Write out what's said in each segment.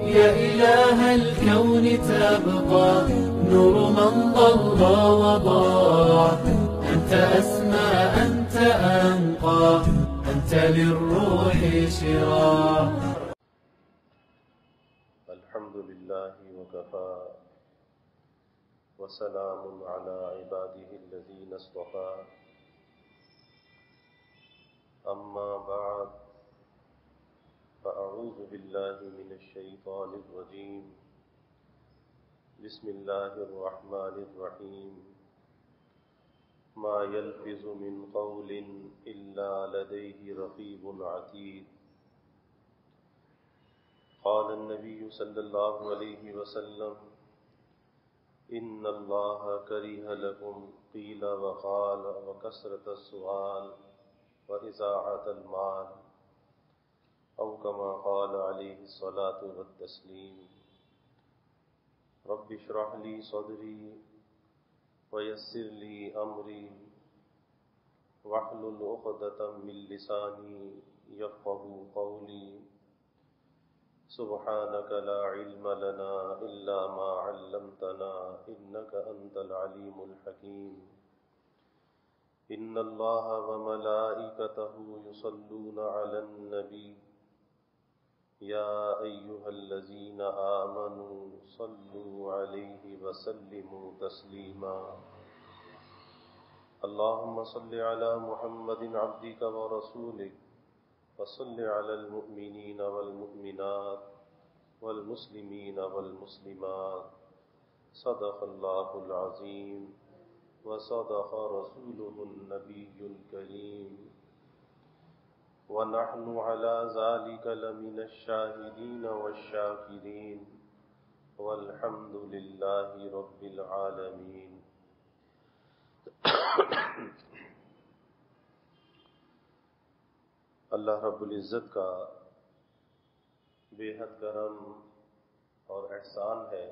يا إله الكون تبقى نور من ضل وضاع. أنت أسمى أنت أنقى أنت للروح شراع. الحمد لله وكفى وسلام على عباده الذين اصطفى. أما بعد فأعوذ بالله من الشيطان الرجيم. بسم الله الرحمن الرحيم. ما يلفظ من قول إلا لديه رقيب عتيد. قال النبي صلى الله عليه وسلم: إن الله كره لكم قيل وقال وكثرة السؤال وإضاعة المال، أو كما قال عليه الصلاة والتسليم. رب اشرح لي صدري ويسر لي أمري واحلل عقدة من لساني يفقهوا قولي. سبحانك لا علم لنا إلا ما علمتنا إنك أنت العليم الحكيم. إن الله وملائكته يصلون على النبي يا أيها الذين آمنوا صلوا عليه وسلموا تسليما. اللهم صل على محمد عبدك ورسولك وصل على المؤمنين والمؤمنات والمسلمين والمسلمات. صدق الله العظيم وصدق رسوله النبي الكريم، ونحن على ذلك لمن الشاهدين والشاكرين، والحمد لله رب العالمين. اللہ رب العزت کا بے حد کرم اور احسان ہے.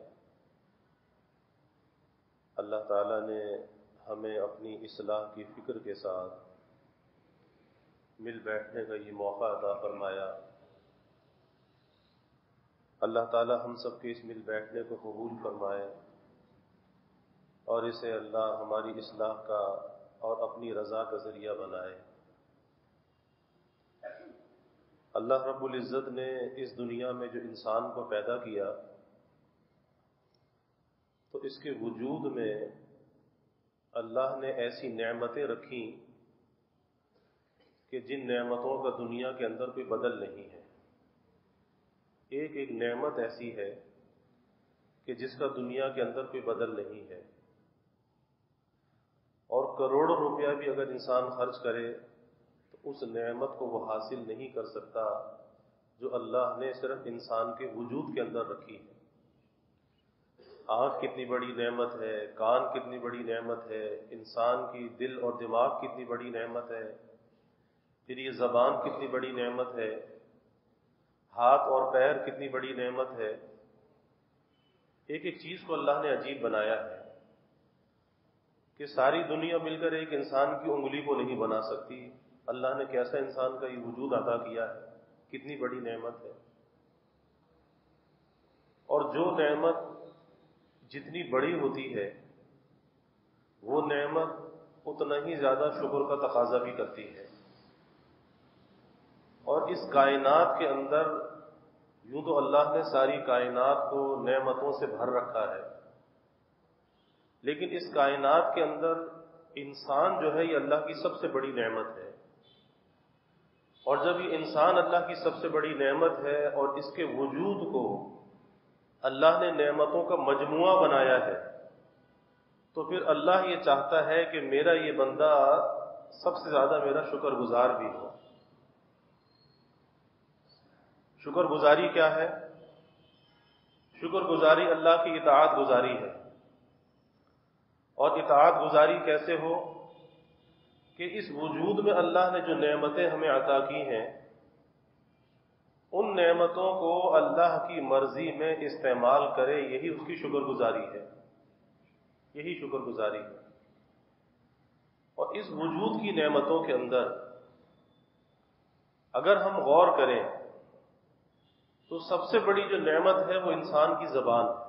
اللہ تعالیٰ نے ہمیں اپنی اصلاح کی فکر کے ساتھ مل بیٹھنے کا یہ موقع عطا فرمایا. اللہ تعالیٰ ہم سب کے اس مل بیٹھنے کو قبول فرمائے اور اسے اللہ ہماری اصلاح کا اور اپنی رضا کا ذریعہ بنائے. اللہ رب العزت نے اس دنیا میں جو انسان کو پیدا کیا تو اس کے وجود میں اللہ نے ایسی نعمتیں رکھیں کہ جن نعمتوں کا دنیا کے اندر کوئی بدل نہیں ہے. ایک ایک نعمت ایسی ہے کہ جس کا دنیا کے اندر کوئی بدل نہیں ہے. اور کروڑوں روپیہ بھی اگر انسان خرچ کرے تو اس نعمت کو وہ حاصل نہیں کر سکتا جو اللہ نے صرف انسان کے وجود کے اندر رکھی ہے. آنکھ کتنی بڑی نعمت ہے، کان کتنی بڑی نعمت ہے، انسان کی دل اور دماغ کتنی بڑی نعمت ہے، پھر یہ زبان کتنی بڑی نعمت ہے، ہاتھ اور پیر کتنی بڑی نعمت ہے. ایک ایک چیز کو اللہ نے عجیب بنایا ہے کہ ساری دنیا مل کر ایک انسان کی انگلی کو نہیں بنا سکتی. اللہ نے کیسا انسان کا یہ وجود عطا کیا ہے، کتنی بڑی نعمت ہے. اور جو نعمت جتنی بڑی ہوتی ہے وہ نعمت اتنا ہی زیادہ شکر کا تقاضا بھی کرتی ہے. اور اس کائنات کے اندر یوں تو اللہ نے ساری کائنات کو نعمتوں سے بھر رکھا ہے، لیکن اس کائنات کے اندر انسان جو ہے یہ اللہ کی سب سے بڑی نعمت ہے. اور جب یہ انسان اللہ کی سب سے بڑی نعمت ہے اور اس کے وجود کو اللہ نے نعمتوں کا مجموعہ بنایا ہے تو پھر اللہ یہ چاہتا ہے کہ میرا یہ بندہ سب سے زیادہ میرا شکر گزار بھی ہو. شکر گزاری کیا ہے؟ شکر گزاری اللہ کی اطاعت گزاری ہے. اور اطاعت گزاری کیسے ہو؟ کہ اس وجود میں اللہ نے جو نعمتیں ہمیں عطا کی ہیں ان نعمتوں کو اللہ کی مرضی میں استعمال کرے، یہی اس کی شکر گزاری ہے. یہی شکر گزاری ہے. اور اس وجود کی نعمتوں کے اندر اگر ہم غور کریں تو سب سے بڑی جو نعمت ہے وہ انسان کی زبان ہے،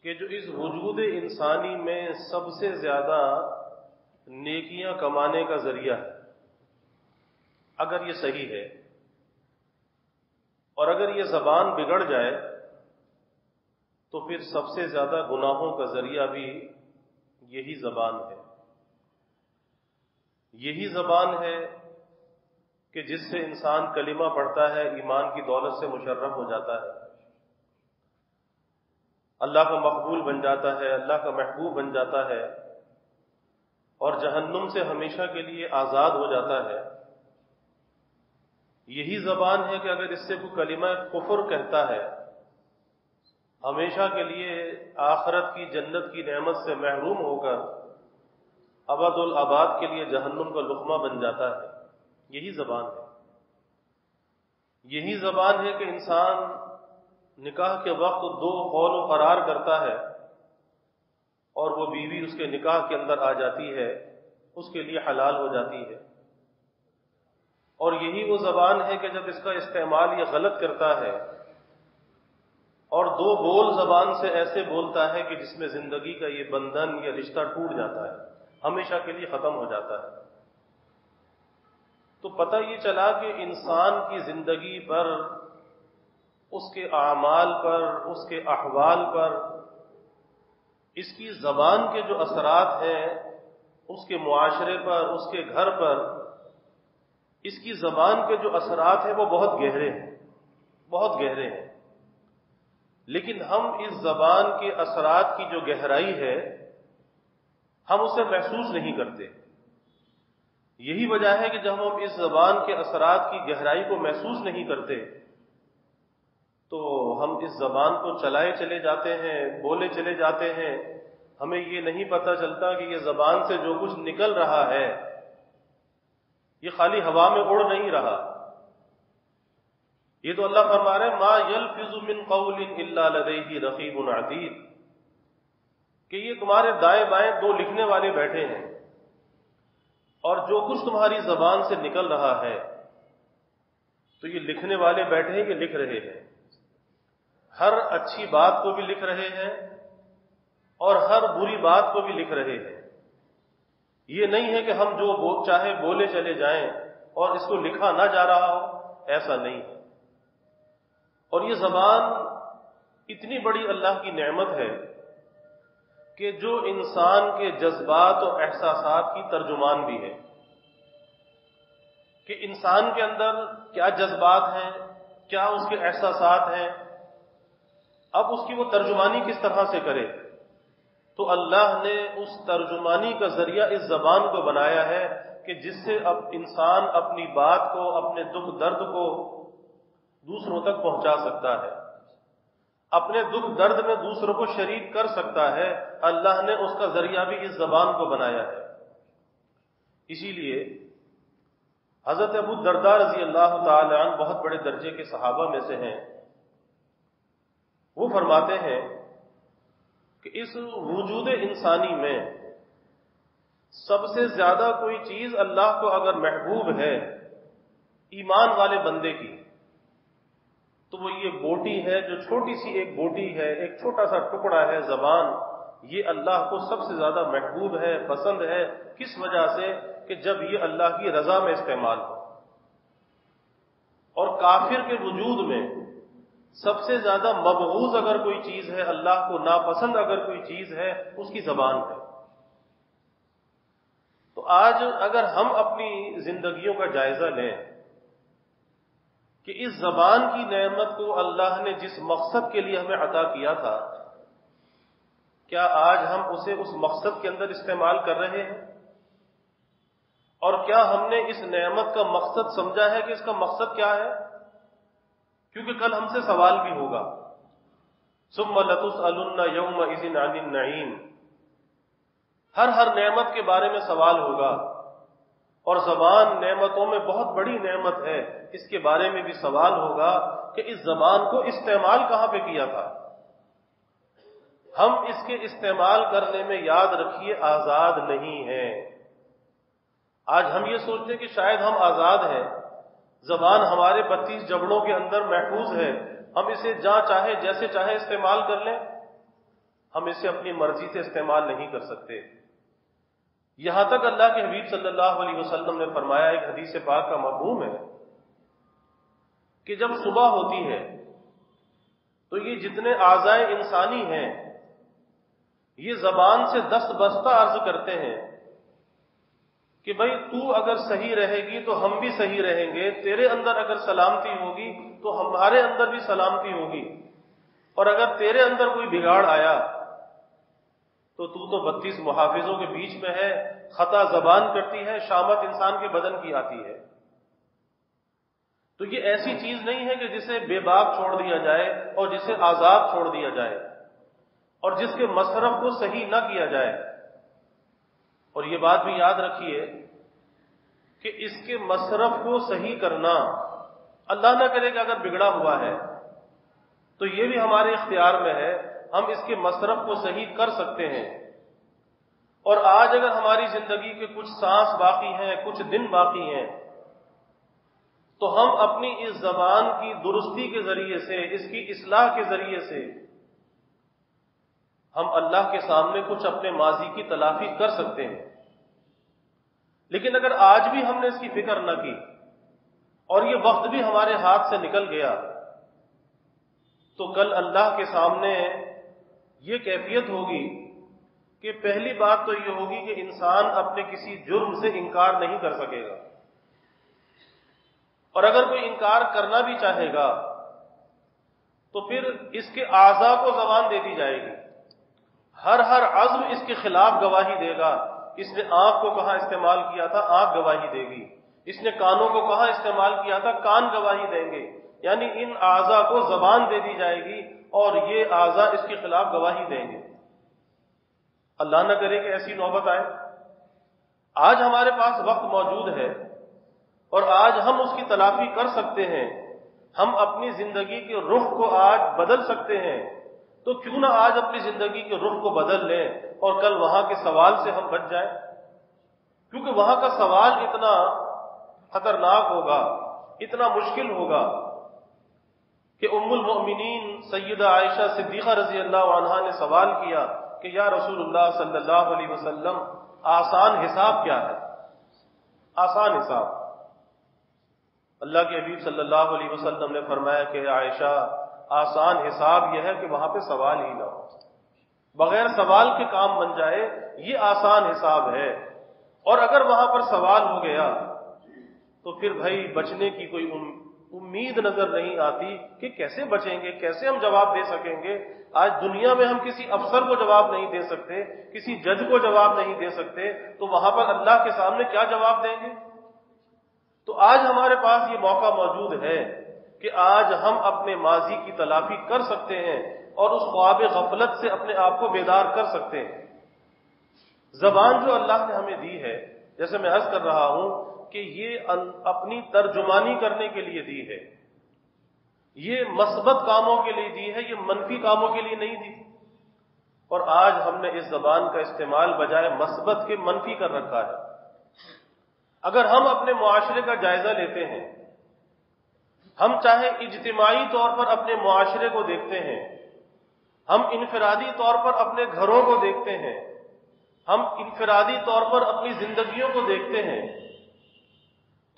کہ جو اس وجود انسانی میں سب سے زیادہ نیکیاں کمانے کا ذریعہ ہے، اگر یہ صحیح ہے، اور اگر یہ زبان بگڑ جائے تو پھر سب سے زیادہ گناہوں کا ذریعہ بھی یہی زبان ہے۔ یہی زبان ہے کہ جس سے انسان کلمہ پڑھتا ہے، ایمان کی دولت سے مشرف ہو جاتا ہے، اللہ کا مقبول بن جاتا ہے، اللہ کا محبوب بن جاتا ہے، اور جہنم سے ہمیشہ کے لیے آزاد ہو جاتا ہے۔ یہی زبان ہے کہ اگر اس سے کوئی کلمہ کفر کہتا ہے، ہمیشہ کے لیے آخرت کی جنت کی نعمت سے محروم ہو کر ابد الآباد کے لیے جہنم کا لقمہ بن جاتا ہے۔ یہی زبان ہے۔ یہی زبان ہے کہ انسان نکاح کے وقت دو قول و قرار کرتا ہے اور وہ بیوی اس کے نکاح کے اندر آ جاتی ہے، اس کے لیے حلال ہو جاتی ہے۔ اور یہی وہ زبان ہے کہ جب اس کا استعمال یہ غلط کرتا ہے اور دو بول زبان سے ایسے بولتا ہے کہ جس میں زندگی کا یہ بندھن یا رشتہ ٹوٹ جاتا ہے، ہمیشہ کے لیے ختم ہو جاتا ہے۔ تو پتہ یہ چلا کہ انسان کی زندگی پر، اس کے اعمال پر، اس کے احوال پر، اس کی زبان کے جو اثرات ہیں، اس کے معاشرے پر، اس کے گھر پر، اس کی زبان کے جو اثرات ہیں وہ بہت گہرے ہیں، بہت گہرے ہیں۔ لیکن ہم اس زبان کے اثرات کی جو گہرائی ہے، ہم اسے محسوس نہیں کرتے۔ یہی وجہ ہے کہ جب ہم اس زبان کے اثرات کی گہرائی کو محسوس نہیں کرتے تو ہم اس زبان کو چلائے چلے جاتے ہیں، بولے چلے جاتے ہیں، ہمیں یہ نہیں پتہ چلتا کہ یہ زبان سے جو کچھ نکل رہا ہے یہ خالی ہوا میں اڑ نہیں رہا۔ یہ تو اللہ فرما رہے ہیں ما یلفظ من قول الا لدیہ رقیب عتید، کہ یہ تمہارے دائیں بائیں دو لکھنے والے بیٹھے ہیں، اور جو کچھ تمہاری زبان سے نکل رہا ہے تو یہ لکھنے والے بیٹھے ہیں، یہ لکھ رہے ہیں۔ ہر اچھی بات کو بھی لکھ رہے ہیں اور ہر بری بات کو بھی لکھ رہے ہیں۔ یہ نہیں ہے کہ ہم جو چاہے بولے چلے جائیں اور اس کو لکھا نہ جا رہا ہو، ایسا نہیں ہے۔ اور یہ زبان اتنی بڑی اللہ کی نعمت ہے کہ جو انسان کے جذبات اور احساسات کی ترجمان بھی ہے، کہ انسان کے اندر کیا جذبات ہیں، کیا اس کے احساسات ہیں، اب اس کی وہ ترجمانی کس طرح سے کرے۔ تو اللہ نے اس ترجمانی کا ذریعہ اس زبان کو بنایا ہے کہ جس سے اب انسان اپنی بات کو، اپنے دکھ درد کو دوسروں تک پہنچا سکتا ہے، اپنے دکھ درد میں دوسروں کو شریک کر سکتا ہے۔ اللہ نے اس کا ذریعہ بھی اس زبان کو بنایا ہے۔ اسی لیے حضرت ابو الدرداء رضی اللہ تعالی عنہ بہت بڑے درجے کے صحابہ میں سے ہیں، وہ فرماتے ہیں کہ اس وجود انسانی میں سب سے زیادہ کوئی چیز اللہ کو اگر محبوب ہے ایمان والے بندے کی، تو وہ یہ بوٹی ہے، جو چھوٹی سی ایک بوٹی ہے، ایک چھوٹا سا ٹکڑا ہے زبان، یہ اللہ کو سب سے زیادہ محبوب ہے، پسند ہے۔ کس وجہ سے؟ کہ جب یہ اللہ کی رضا میں استعمال ہو۔ اور کافر کے وجود میں سب سے زیادہ مبغوض اگر کوئی چیز ہے، اللہ کو ناپسند اگر کوئی چیز ہے، اس کی زبان ہے۔ تو آج اگر ہم اپنی زندگیوں کا جائزہ لیں کہ اس زبان کی نعمت کو اللہ نے جس مقصد کے لیے ہمیں عطا کیا تھا، کیا آج ہم اسے اس مقصد کے اندر استعمال کر رہے ہیں؟ اور کیا ہم نے اس نعمت کا مقصد سمجھا ہے کہ اس کا مقصد کیا ہے؟ کیونکہ کل ہم سے سوال بھی ہوگا، ثم لتسألن یومئذ عن النعیم، ہر نعمت کے بارے میں سوال ہوگا، اور زبان نعمتوں میں بہت بڑی نعمت ہے، اس کے بارے میں بھی سوال ہوگا کہ اس زبان کو استعمال کہاں پہ کیا تھا۔ ہم اس کے استعمال کرنے میں یاد رکھیے آزاد نہیں ہیں۔ آج ہم یہ سوچتے ہیں کہ شاید ہم آزاد ہیں، زبان ہمارے 32 جبڑوں کے اندر محفوظ ہے، ہم اسے جہاں چاہے جیسے چاہے استعمال کر لیں، ہم اسے اپنی مرضی سے استعمال نہیں کر سکتے۔ یہاں تک اللہ کے حبیب صلی اللہ علیہ وسلم نے فرمایا، ایک حدیث پاک کا مفہوم ہے کہ جب صبح ہوتی ہے تو یہ جتنے اعضائے انسانی ہیں یہ زبان سے دست بستہ عرض کرتے ہیں کہ بھائی تو اگر صحیح رہے گی تو ہم بھی صحیح رہیں گے، تیرے اندر اگر سلامتی ہوگی تو ہمارے اندر بھی سلامتی ہوگی، اور اگر تیرے اندر کوئی بگاڑ آیا تو 32 محافظوں کے بیچ میں ہے، خطا زبان کرتی ہے، شامت انسان کے بدن کی آتی ہے۔ تو یہ ایسی چیز نہیں ہے کہ جسے بے باک چھوڑ دیا جائے اور جسے آزاد چھوڑ دیا جائے اور جس کے مصرف کو صحیح نہ کیا جائے۔ اور یہ بات بھی یاد رکھیے کہ اس کے مصرف کو صحیح کرنا، اللہ نہ کرے کہ اگر بگڑا ہوا ہے تو یہ بھی ہمارے اختیار میں ہے، ہم اس کے مصرف کو صحیح کر سکتے ہیں۔ اور آج اگر ہماری زندگی کے کچھ سانس باقی ہیں، کچھ دن باقی ہیں، تو ہم اپنی اس زبان کی درستی کے ذریعے سے، اس کی اصلاح کے ذریعے سے ہم اللہ کے سامنے کچھ اپنے ماضی کی تلافی کر سکتے ہیں۔ لیکن اگر آج بھی ہم نے اس کی فکر نہ کی اور یہ وقت بھی ہمارے ہاتھ سے نکل گیا تو کل اللہ کے سامنے یہ کیفیت ہوگی کہ پہلی بات تو یہ ہوگی کہ انسان اپنے کسی جرم سے انکار نہیں کر سکے گا، اور اگر کوئی انکار کرنا بھی چاہے گا تو پھر اس کے اعضاء کو زبان دے دی جائے گی، ہر عزم اس کے خلاف گواہی دے گا۔ اس نے آنکھ کو کہاں استعمال کیا تھا، آنکھ گواہی دے گی، اس نے کانوں کو کہاں استعمال کیا تھا، کان گواہی دیں گے۔ یعنی ان اعضاء کو زبان دے دی جائے گی اور یہ اعضاء اس کے خلاف گواہی دیں گے۔ اللہ نہ کرے کہ ایسی نوبت آئے۔ آج ہمارے پاس وقت موجود ہے اور آج ہم اس کی تلافی کر سکتے ہیں، ہم اپنی زندگی کے رخ کو آج بدل سکتے ہیں، تو کیوں نہ آج اپنی زندگی کے رخ کو بدل لیں اور کل وہاں کے سوال سے ہم بچ جائیں، کیونکہ وہاں کا سوال اتنا خطرناک ہوگا، اتنا مشکل ہوگا کہ ام المؤمنین سیدہ عائشہ صدیقہ رضی اللہ عنہا نے سوال کیا کہ یا رسول اللہ صلی اللہ علیہ وسلم، آسان حساب کیا ہے؟ آسان حساب۔ اللہ کے حبیب صلی اللہ علیہ وسلم نے فرمایا کہ عائشہ، آسان حساب یہ ہے کہ وہاں پہ سوال ہی نہ ہو، بغیر سوال کے کام بن جائے، یہ آسان حساب ہے۔ اور اگر وہاں پر سوال ہو گیا تو پھر بھائی بچنے کی کوئی امید نظر نہیں آتی کہ کیسے بچیں گے، کیسے ہم جواب دے سکیں گے۔ آج دنیا میں ہم کسی افسر کو جواب نہیں دے سکتے، کسی جج کو جواب نہیں دے سکتے، تو وہاں پر اللہ کے سامنے کیا جواب دیں گے؟ تو آج ہمارے پاس یہ موقع موجود ہے کہ آج ہم اپنے ماضی کی تلافی کر سکتے ہیں اور اس خواب غفلت سے اپنے آپ کو بیدار کر سکتے ہیں۔ زبان جو اللہ نے ہمیں دی ہے، جیسے میں عرض کر رہا ہوں کہ یہ اپنی ترجمانی کرنے کے لیے دی ہے، یہ مثبت کاموں کے لیے دی ہے، یہ منفی کاموں کے لیے نہیں دی۔ اور آج ہم نے اس زبان کا استعمال بجائے مثبت کے منفی کر رکھا ہے۔ اگر ہم اپنے معاشرے کا جائزہ لیتے ہیں، ہم چاہے اجتماعی طور پر اپنے معاشرے کو دیکھتے ہیں، ہم انفرادی طور پر اپنے گھروں کو دیکھتے ہیں، ہم انفرادی طور پر اپنی زندگیوں کو دیکھتے ہیں،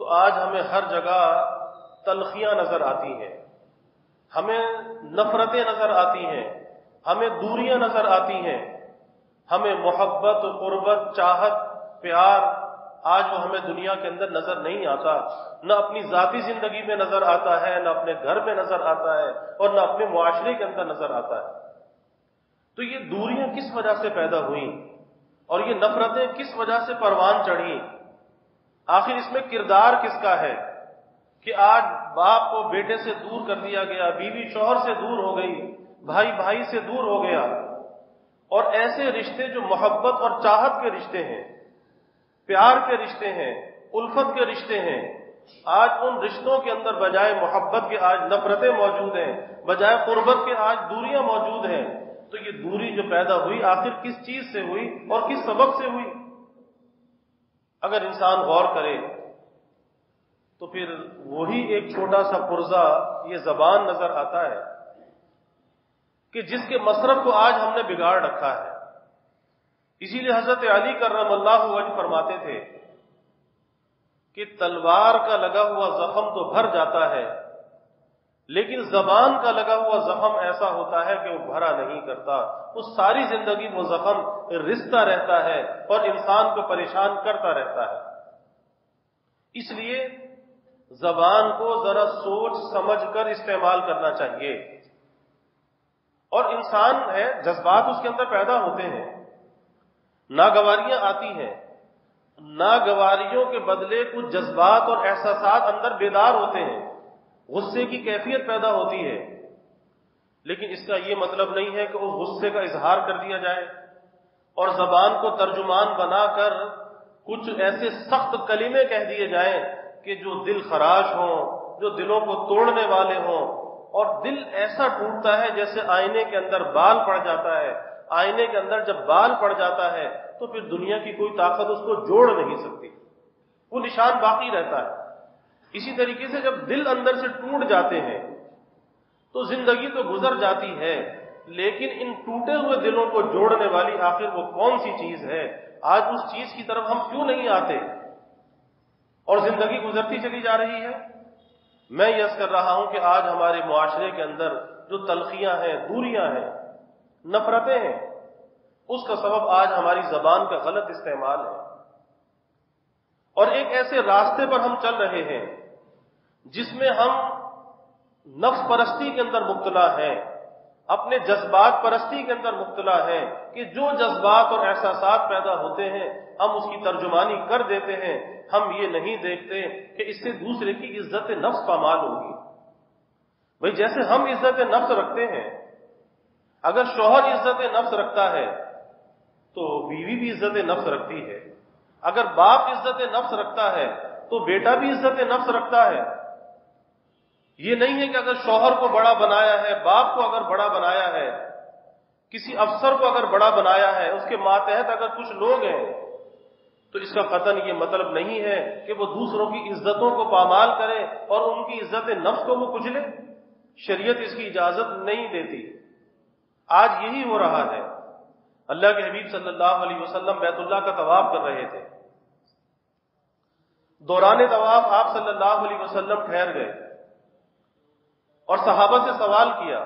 تو آج ہمیں ہر جگہ تلخیاں نظر آتی ہیں، ہمیں نفرتیں نظر آتی ہیں، ہمیں دوریاں نظر آتی ہیں، ہمیں محبت، قربت، چاہت، پیار آج وہ ہمیں دنیا کے اندر نظر نہیں آتا، نہ اپنی ذاتی زندگی میں نظر آتا ہے، نہ اپنے گھر میں نظر آتا ہے، اور نہ اپنے معاشرے کے اندر نظر آتا ہے۔ تو یہ دوریاں کس وجہ سے پیدا ہوئیں اور یہ نفرتیں کس وجہ سے پروان چڑھیں؟ آخر اس میں کردار کس کا ہے کہ آج باپ کو بیٹے سے دور کر دیا گیا، بیوی شوہر سے دور ہو گئی، بھائی بھائی سے دور ہو گیا، اور ایسے رشتے جو محبت اور چاہت کے رشتے ہیں، پیار کے رشتے ہیں، الفت کے رشتے ہیں، آج ان رشتوں کے اندر بجائے محبت کے آج نفرتیں موجود ہیں، بجائے قربت کے آج دوریاں موجود ہیں۔ تو یہ دوری جو پیدا ہوئی آخر کس چیز سے ہوئی اور کس سبب سے ہوئی؟ اگر انسان غور کرے تو پھر وہی ایک چھوٹا سا پرزہ یہ زبان نظر آتا ہے کہ جس کے مصرف کو آج ہم نے بگاڑ رکھا ہے۔ اسی لیے حضرت علی کرم اللہ وجہ فرماتے تھے کہ تلوار کا لگا ہوا زخم تو بھر جاتا ہے، لیکن زبان کا لگا ہوا زخم ایسا ہوتا ہے کہ وہ بھرا نہیں کرتا، وہ ساری زندگی وہ زخم رستا رہتا ہے اور انسان کو پریشان کرتا رہتا ہے۔ اس لیے زبان کو ذرا سوچ سمجھ کر استعمال کرنا چاہیے۔ اور انسان ہے، جذبات اس کے اندر پیدا ہوتے ہیں، ناگواریاں آتی ہیں، ناگواریوں کے بدلے کچھ جذبات اور احساسات اندر بیدار ہوتے ہیں، غصے کی کیفیت پیدا ہوتی ہے، لیکن اس کا یہ مطلب نہیں ہے کہ اس غصے کا اظہار کر دیا جائے اور زبان کو ترجمان بنا کر کچھ ایسے سخت کلمے کہہ دیے جائیں کہ جو دل خراش ہوں، جو دلوں کو توڑنے والے ہوں، اور دل ایسا ٹوٹتا ہے جیسے آئینے کے اندر بال پڑ جاتا ہے۔ آئینے کے اندر جب بال پڑ جاتا ہے تو پھر دنیا کی کوئی طاقت اس کو جوڑ نہیں سکتی، وہ نشان باقی رہتا ہے۔ اسی طریقے سے جب دل اندر سے ٹوٹ جاتے ہیں تو زندگی تو گزر جاتی ہے، لیکن ان ٹوٹے ہوئے دلوں کو جوڑنے والی آخر وہ کون سی چیز ہے؟ آج اس چیز کی طرف ہم کیوں نہیں آتے اور زندگی گزرتی چلی جا رہی ہے؟ میں یس کر رہا ہوں کہ آج ہمارے معاشرے کے اندر جو تلخیاں ہیں، دوریاں ہیں، نفرتیں ہیں، اس کا سبب آج ہماری زبان کا غلط استعمال ہے۔ اور ایک ایسے راستے پر ہم چل رہے ہیں جس میں ہم نفس پرستی کے اندر مبتلا ہیں، اپنے جذبات پرستی کے اندر مبتلا ہیں کہ جو جذبات اور احساسات پیدا ہوتے ہیں ہم اس کی ترجمانی کر دیتے ہیں۔ ہم یہ نہیں دیکھتے کہ اس سے دوسرے کی عزت نفس پامال ہوگی۔ بھئی جیسے ہم عزت نفس رکھتے ہیں، اگر شوہر عزت نفس رکھتا ہے تو بیوی بھی عزت نفس رکھتی ہے، اگر باپ عزت نفس رکھتا ہے تو بیٹا بھی عزت نفس رکھتا ہے۔ یہ نہیں ہے کہ اگر شوہر کو بڑا بنایا ہے، باپ کو اگر بڑا بنایا ہے، کسی افسر کو اگر بڑا بنایا ہے، اس کے ماتحت اگر کچھ لوگ ہیں، تو اس کا قطعاً یہ مطلب نہیں ہے کہ وہ دوسروں کی عزتوں کو پامال کرے اور ان کی عزت نفس کو وہ کچلے۔ شریعت اس کی اجازت نہیں دیتی۔ آج یہی ہو رہا ہے۔ اللہ کے حبیب صلی اللہ علیہ وسلم بیت اللہ کا طواف کر رہے تھے، دوران طواف آپ صلی اللہ علیہ وسلم ٹھہر گئے اور صحابہ سے سوال کیا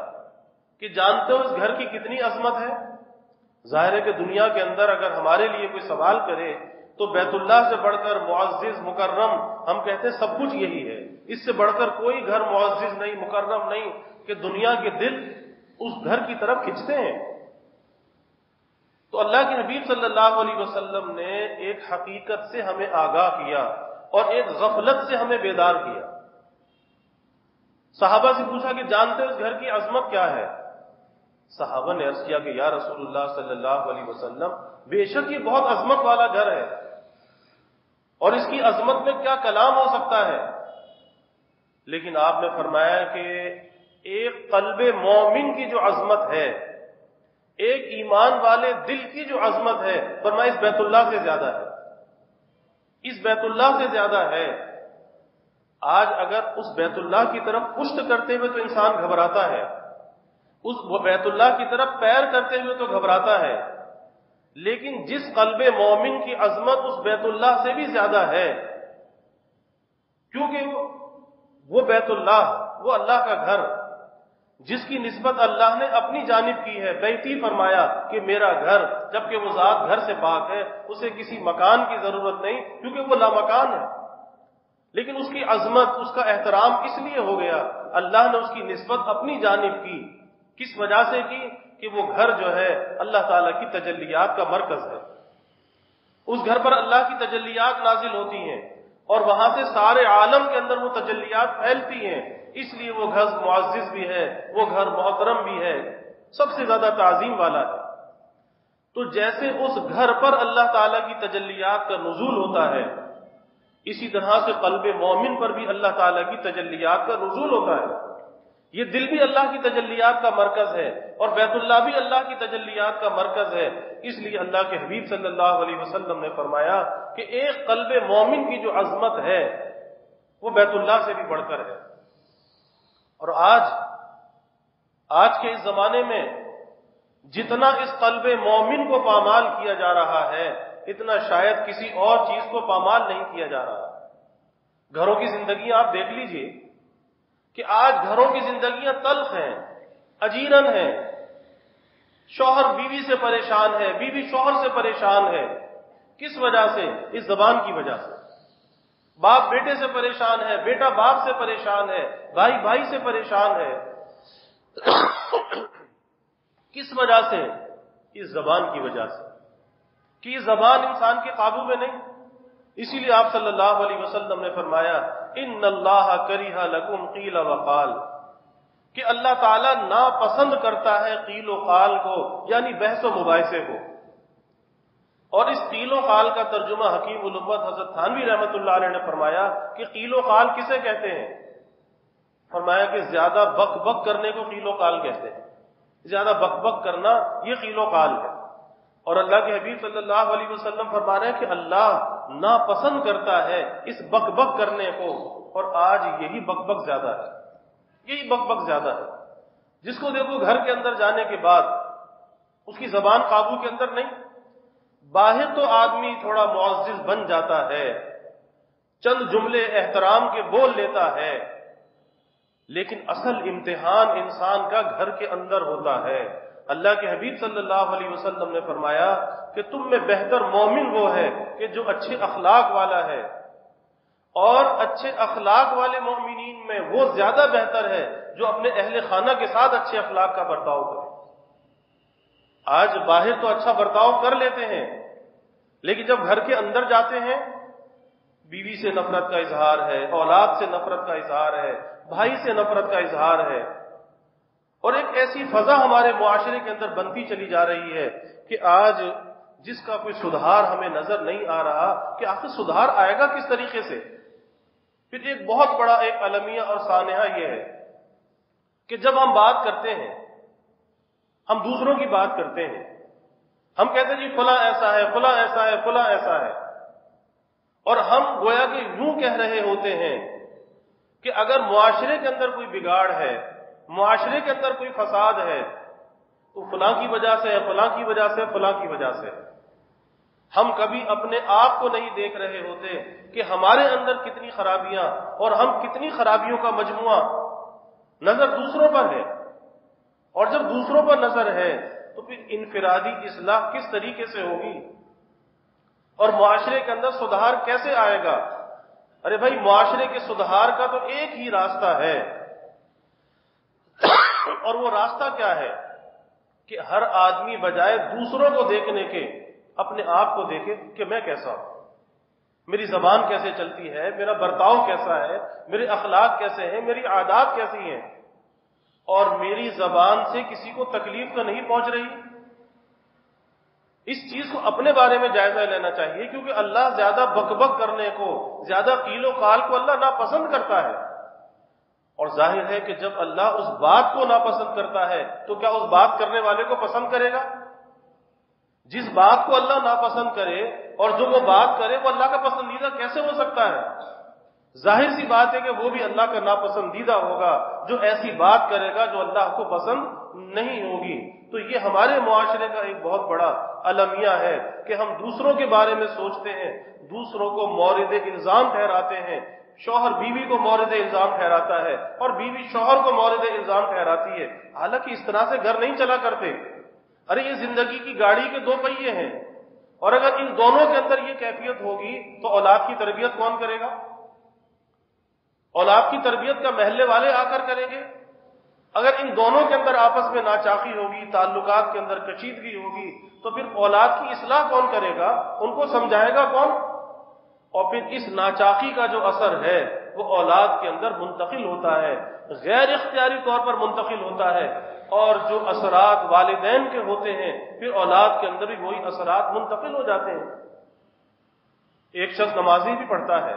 کہ جانتے ہو اس گھر کی کتنی عظمت ہے؟ ظاہر ہے کہ دنیا کے اندر اگر ہمارے لیے کوئی سوال کرے تو بیت اللہ سے بڑھ کر معزز مکرم ہم کہتے ہیں سب کچھ یہی ہے، اس سے بڑھ کر کوئی گھر معزز نہیں، مکرم نہیں کہ دنیا کے دل اس گھر کی طرف کھنچتے ہیں۔ تو اللہ کے حبیب صلی اللہ علیہ وسلم نے ایک حقیقت سے ہمیں آگاہ کیا اور ایک غفلت سے ہمیں بیدار کیا۔ صحابہ سے پوچھا کہ جانتے ہو اس گھر کی عظمت کیا ہے؟ صحابہ نے عرض کیا کہ یا رسول اللہ صلی اللہ علیہ وسلم، بے شک یہ بہت عظمت والا گھر ہے، اور اس کی عظمت میں کیا کلام ہو سکتا ہے؟ لیکن آپ نے فرمایا کہ ایک قلب مومن کی جو عظمت ہے، ایک ایمان والے دل کی جو عظمت ہے، فرمایا اس بیت اللہ سے زیادہ ہے، اس بیت اللہ سے زیادہ ہے۔ آج اگر اس بیت اللہ کی طرف پشت کرتے ہوئے تو انسان گھبراتا ہے، اس بیت اللہ کی طرف پیر کرتے ہوئے تو گھبراتا ہے، لیکن جس قلب مومن کی عظمت اس بیت اللہ سے بھی زیادہ ہے، کیونکہ وہ بیت اللہ، وہ اللہ کا گھر جس کی نسبت اللہ نے اپنی جانب کی ہے، بیتی فرمایا کہ میرا گھر، جبکہ وہ ذات گھر سے پاک ہے، اسے کسی مکان کی ضرورت نہیں کیونکہ وہ لامکان ہے، لیکن اس کی عظمت، اس کا احترام اس لیے ہو گیا، اللہ نے اس کی نسبت اپنی جانب کی۔ کس وجہ سے کی؟ کہ وہ گھر جو ہے اللہ تعالیٰ کی تجلیات کا مرکز ہے، اس گھر پر اللہ کی تجلیات نازل ہوتی ہیں اور وہاں سے سارے عالم کے اندر وہ تجلیات پھیلتی ہیں، اس لیے وہ گھر معزز بھی ہے، وہ گھر محترم بھی ہے، سب سے زیادہ تعظیم والا ہے۔ تو جیسے اس گھر پر اللہ تعالیٰ کی تجلیات کا نزول ہوتا ہے، اسی طرح سے قلب مومن پر بھی اللہ تعالیٰ کی تجلیات کا نزول ہوتا ہے۔ یہ دل بھی اللہ کی تجلیات کا مرکز ہے اور بیت اللہ بھی اللہ کی تجلیات کا مرکز ہے۔ اس لیے اللہ کے حبیب صلی اللہ علیہ وسلم نے فرمایا کہ ایک قلب مومن کی جو عظمت ہے وہ بیت اللہ سے بھی بڑھ کر ہے۔ اور آج کے اس زمانے میں جتنا اس قلب مومن کو پامال کیا جا رہا ہے اتنا شاید کسی اور چیز کو پامال نہیں کیا جا رہا۔ گھروں کی زندگیاں آپ دیکھ لیجئے کہ آج گھروں کی زندگیاں تلخ ہیں، اجیرن ہیں، شوہر بیوی سے پریشان ہے، بیوی شوہر سے پریشان ہے۔ کس وجہ سے؟ اس زبان کی وجہ سے۔ باپ بیٹے سے پریشان ہے، بیٹا باپ سے پریشان ہے، بھائی بھائی سے پریشان ہے۔ کس وجہ سے؟ اس زبان کی وجہ سے کہ یہ زبان انسان کے قابو میں نہیں۔ اسی لیے آپ صلی اللہ علیہ وسلم نے فرمایا ان اللہ کرہ لکم قیل وقال، کہ اللہ تعالیٰ ناپسند کرتا ہے قیل و قال کو، یعنی بحث و مباحثے کو۔ اور اس قیل و قال کا ترجمہ حکیم الامت حضرت تھانوی رحمۃ اللہ علیہ نے فرمایا کہ قیل و قال کسے کہتے ہیں؟ فرمایا کہ زیادہ بک بک کرنے کو قیل و قال کہتے ہیں، زیادہ بک بک کرنا یہ قیل و قال ہے۔ اور اللہ کے حبیب صلی اللہ علیہ وسلم فرما رہے ہیں کہ اللہ ناپسند کرتا ہے اس بک بک کرنے کو، اور آج یہی بک بک زیادہ ہے، یہی بک بک زیادہ ہے۔ جس کو دیکھو گھر کے اندر جانے کے بعد اس کی زبان قابو کے اندر نہیں۔ باہر تو آدمی تھوڑا معزز بن جاتا ہے، چند جملے احترام کے بول لیتا ہے، لیکن اصل امتحان انسان کا گھر کے اندر ہوتا ہے۔ اللہ کے حبیب صلی اللہ علیہ وسلم نے فرمایا کہ تم میں بہتر مومن وہ ہے کہ جو اچھے اخلاق والا ہے، اور اچھے اخلاق والے مومنین میں وہ زیادہ بہتر ہے جو اپنے اہل خانہ کے ساتھ اچھے اخلاق کا برتاؤ کرے۔ آج باہر تو اچھا برتاؤ کر لیتے ہیں، لیکن جب گھر کے اندر جاتے ہیں بیوی سے نفرت کا اظہار ہے، اولاد سے نفرت کا اظہار ہے، بھائی سے نفرت کا اظہار ہے، اور ایک ایسی فضا ہمارے معاشرے کے اندر بنتی چلی جا رہی ہے کہ آج جس کا کوئی سدھار ہمیں نظر نہیں آ رہا کہ آخر سدھار آئے گا کس طریقے سے۔ پھر ایک بہت بڑا ایک المیہ اور سانحہ یہ ہے کہ جب ہم بات کرتے ہیں، ہم دوسروں کی بات کرتے ہیں، ہم کہتے ہیں جی فلاں ایسا ہے، فلاں ایسا ہے، فلاں ایسا ہے، اور ہم گویا کہ یوں کہہ رہے ہوتے ہیں کہ اگر معاشرے کے اندر کوئی بگاڑ ہے، معاشرے کے اندر کوئی فساد ہے تو فلاں کی وجہ سے ہے، فلاں کی وجہ سے، فلاں کی وجہ سے۔ ہم کبھی اپنے آپ کو نہیں دیکھ رہے ہوتے کہ ہمارے اندر کتنی خرابیاں اور ہم کتنی خرابیوں کا مجموعہ، نظر دوسروں پر ہے، اور جب دوسروں پر نظر ہے تو پھر انفرادی اصلاح کس طریقے سے ہوگی اور معاشرے کے اندر سدھار کیسے آئے گا؟ ارے بھائی، معاشرے کے سدھار کا تو ایک ہی راستہ ہے، اور وہ راستہ کیا ہے کہ ہر آدمی بجائے دوسروں کو دیکھنے کے اپنے آپ کو دیکھے کہ میں کیسا ہوں، میری زبان کیسے چلتی ہے، میرا برتاؤ کیسا ہے، میرے اخلاق کیسے ہیں، میری عادات کیسی ہیں، اور میری زبان سے کسی کو تکلیف تو نہیں پہنچ رہی۔ اس چیز کو اپنے بارے میں جائزہ لینا چاہیے، کیونکہ اللہ زیادہ بک بک کرنے کو، زیادہ قیل و قال کو اللہ ناپسند کرتا ہے۔ اور ظاہر ہے کہ جب اللہ اس بات کو ناپسند کرتا ہے تو کیا اس بات کرنے والے کو پسند کرے گا؟ جس بات کو اللہ ناپسند کرے اور جو وہ بات کرے وہ اللہ کا پسندیدہ کیسے ہو سکتا ہے؟ ظاہر سی بات ہے کہ وہ بھی اللہ کا ناپسندیدہ ہوگا جو ایسی بات کرے گا جو اللہ کو پسند نہیں ہوگی۔ تو یہ ہمارے معاشرے کا ایک بہت بڑا المیہ ہے کہ ہم دوسروں کے بارے میں سوچتے ہیں، دوسروں کو مورد الزام ٹھہراتے ہیں۔ شوہر بیوی کو مورد الزام ٹھہراتا ہے اور بیوی شوہر کو مورد الزام ٹھہراتی ہے، حالانکہ اس طرح سے گھر نہیں چلا کرتے۔ ارے یہ زندگی کی گاڑی کے دو پہیے ہیں، اور اگر ان دونوں کے اندر یہ کیفیت ہوگی تو اولاد کی تربیت کون کرے گا؟ اولاد کی تربیت کا محلے والے آ کر کریں گے۔ اگر ان دونوں کے اندر آپس میں ناچاقی ہوگی، تعلقات کے اندر کشیدگی ہوگی، تو پھر اولاد کی اصلاح کون کرے گا؟ ان کو سمجھائے گا کون؟ اور پھر اس ناچاقی کا جو اثر ہے وہ اولاد کے اندر منتقل ہوتا ہے، غیر اختیاری طور پر منتقل ہوتا ہے، اور جو اثرات والدین کے ہوتے ہیں پھر اولاد کے اندر بھی وہی اثرات منتقل ہو جاتے ہیں۔ ایک شخص نمازی بھی پڑھتا ہے،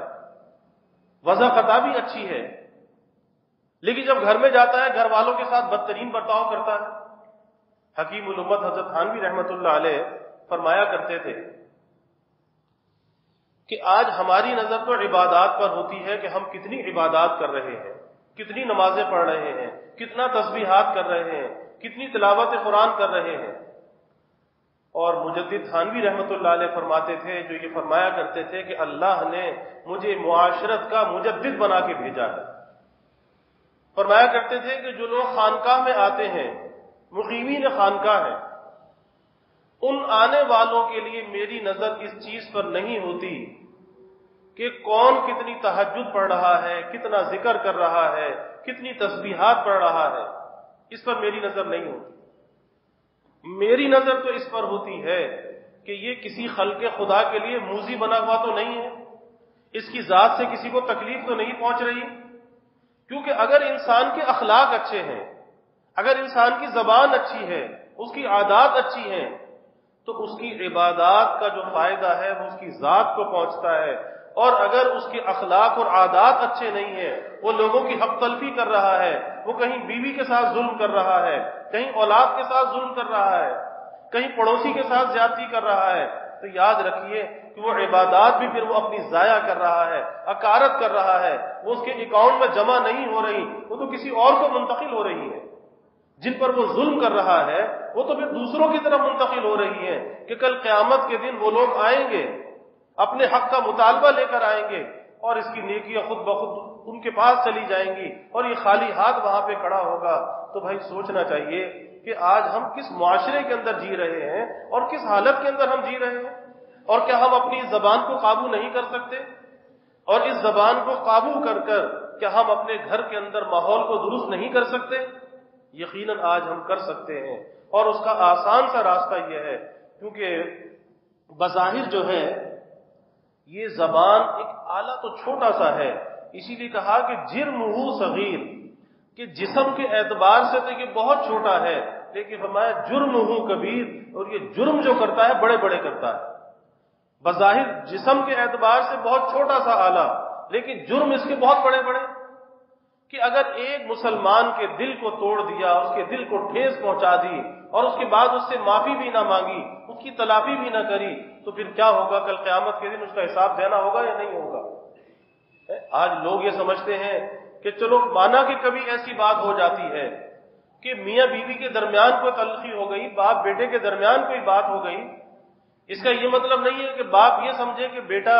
وضع خطا بھی اچھی ہے، لیکن جب گھر میں جاتا ہے گھر والوں کے ساتھ بدترین برتاؤ کرتا ہے۔ حکیم الامت حضرت تھانوی رحمۃ اللہ علیہ فرمایا کرتے تھے کہ آج ہماری نظر تو عبادات پر ہوتی ہے کہ ہم کتنی عبادات کر رہے ہیں، کتنی نمازیں پڑھ رہے ہیں، کتنا تسبیحات کر رہے ہیں، کتنی تلاوت قرآن کر رہے ہیں. اور مجدد تھانوی رحمۃ اللہ علیہ فرماتے تھے، جو یہ فرمایا کرتے تھے کہ اللہ نے مجھے معاشرت کا مجدد بنا کے بھیجا ہے. فرمایا کرتے تھے کہ جو لوگ خانقاہ میں آتے ہیں، مقیمین خانقاہ ہیں، ان آنے والوں کے لیے میری نظر اس چیز پر نہیں ہوتی کہ کون کتنی تہجد پڑھ رہا ہے، کتنا ذکر کر رہا ہے، کتنی تسبیحات پڑھ رہا ہے، اس پر میری نظر نہیں ہوتی. میری نظر تو اس پر ہوتی ہے کہ یہ کسی خلق خدا کے لیے موذی بنا ہوا تو نہیں ہے، اس کی ذات سے کسی کو تکلیف تو نہیں پہنچ رہی. کیونکہ اگر انسان کے اخلاق اچھے ہیں، اگر انسان کی زبان اچھی ہے، اس کی عادات اچھی ہیں، تو اس کی عبادات کا جو فائدہ ہے وہ اس کی ذات کو پہنچتا ہے. اور اگر اس کے اخلاق اور عادات اچھے نہیں ہیں، وہ لوگوں کی حق تلفی کر رہا ہے، وہ کہیں بیوی کے ساتھ ظلم کر رہا ہے، کہیں اولاد کے ساتھ ظلم کر رہا ہے، کہیں پڑوسی کے ساتھ زیادتی کر رہا ہے، تو یاد رکھیے کہ وہ عبادات بھی پھر وہ اپنی ضائع کر رہا ہے، اکارت کر رہا ہے، وہ اس کے اکاؤنٹ میں جمع نہیں ہو رہی، وہ تو کسی اور کو منتقل ہو رہی ہے. جن پر وہ ظلم کر رہا ہے وہ تو پھر دوسروں کی طرف منتقل ہو رہی ہے کہ کل قیامت کے دن وہ لوگ آئیں گے، اپنے حق کا مطالبہ لے کر آئیں گے، اور اس کی نیکیاں خود بخود ان کے پاس چلی جائیں گی، اور یہ خالی ہاتھ وہاں پہ کھڑا ہوگا. تو بھائی سوچنا چاہیے کہ آج ہم کس معاشرے کے اندر جی رہے ہیں اور کس حالت کے اندر ہم جی رہے ہیں. اور کیا ہم اپنی زبان کو قابو نہیں کر سکتے؟ اور اس زبان کو قابو کر کر کیا ہم اپنے گھر کے اندر ماحول کو درست نہیں کر سکتے؟ یقیناً آج ہم کر سکتے ہیں، اور اس کا آسان سا راستہ یہ ہے، کیونکہ بظاہر جو ہے یہ زبان ایک آلہ تو چھوٹا سا ہے، اسی لیے کہا کہ جرمہ صغیر، کہ جسم کے اعتبار سے تو یہ بہت چھوٹا ہے، لیکن فرمایا جرمہ کبیر، اور یہ جرم جو کرتا ہے بڑے بڑے کرتا ہے. بظاہر جسم کے اعتبار سے بہت چھوٹا سا آلہ، لیکن جرم اس کے بہت بڑے بڑے. کہ اگر ایک مسلمان کے دل کو توڑ دیا، اس کے دل کو ٹھیس پہنچا دی، اور اس کے بعد اس سے معافی بھی نہ مانگی، اس کی تلافی بھی نہ کری، تو پھر کیا ہوگا؟ کل قیامت کے دن اس کا حساب دینا ہوگا یا نہیں ہوگا؟ آج لوگ یہ سمجھتے ہیں کہ چلو مانا کہ کبھی ایسی بات ہو جاتی ہے کہ میاں بیوی کے درمیان کوئی تلخی ہو گئی، باپ بیٹے کے درمیان کوئی بات ہو گئی، اس کا یہ مطلب نہیں ہے کہ باپ یہ سمجھے کہ بیٹا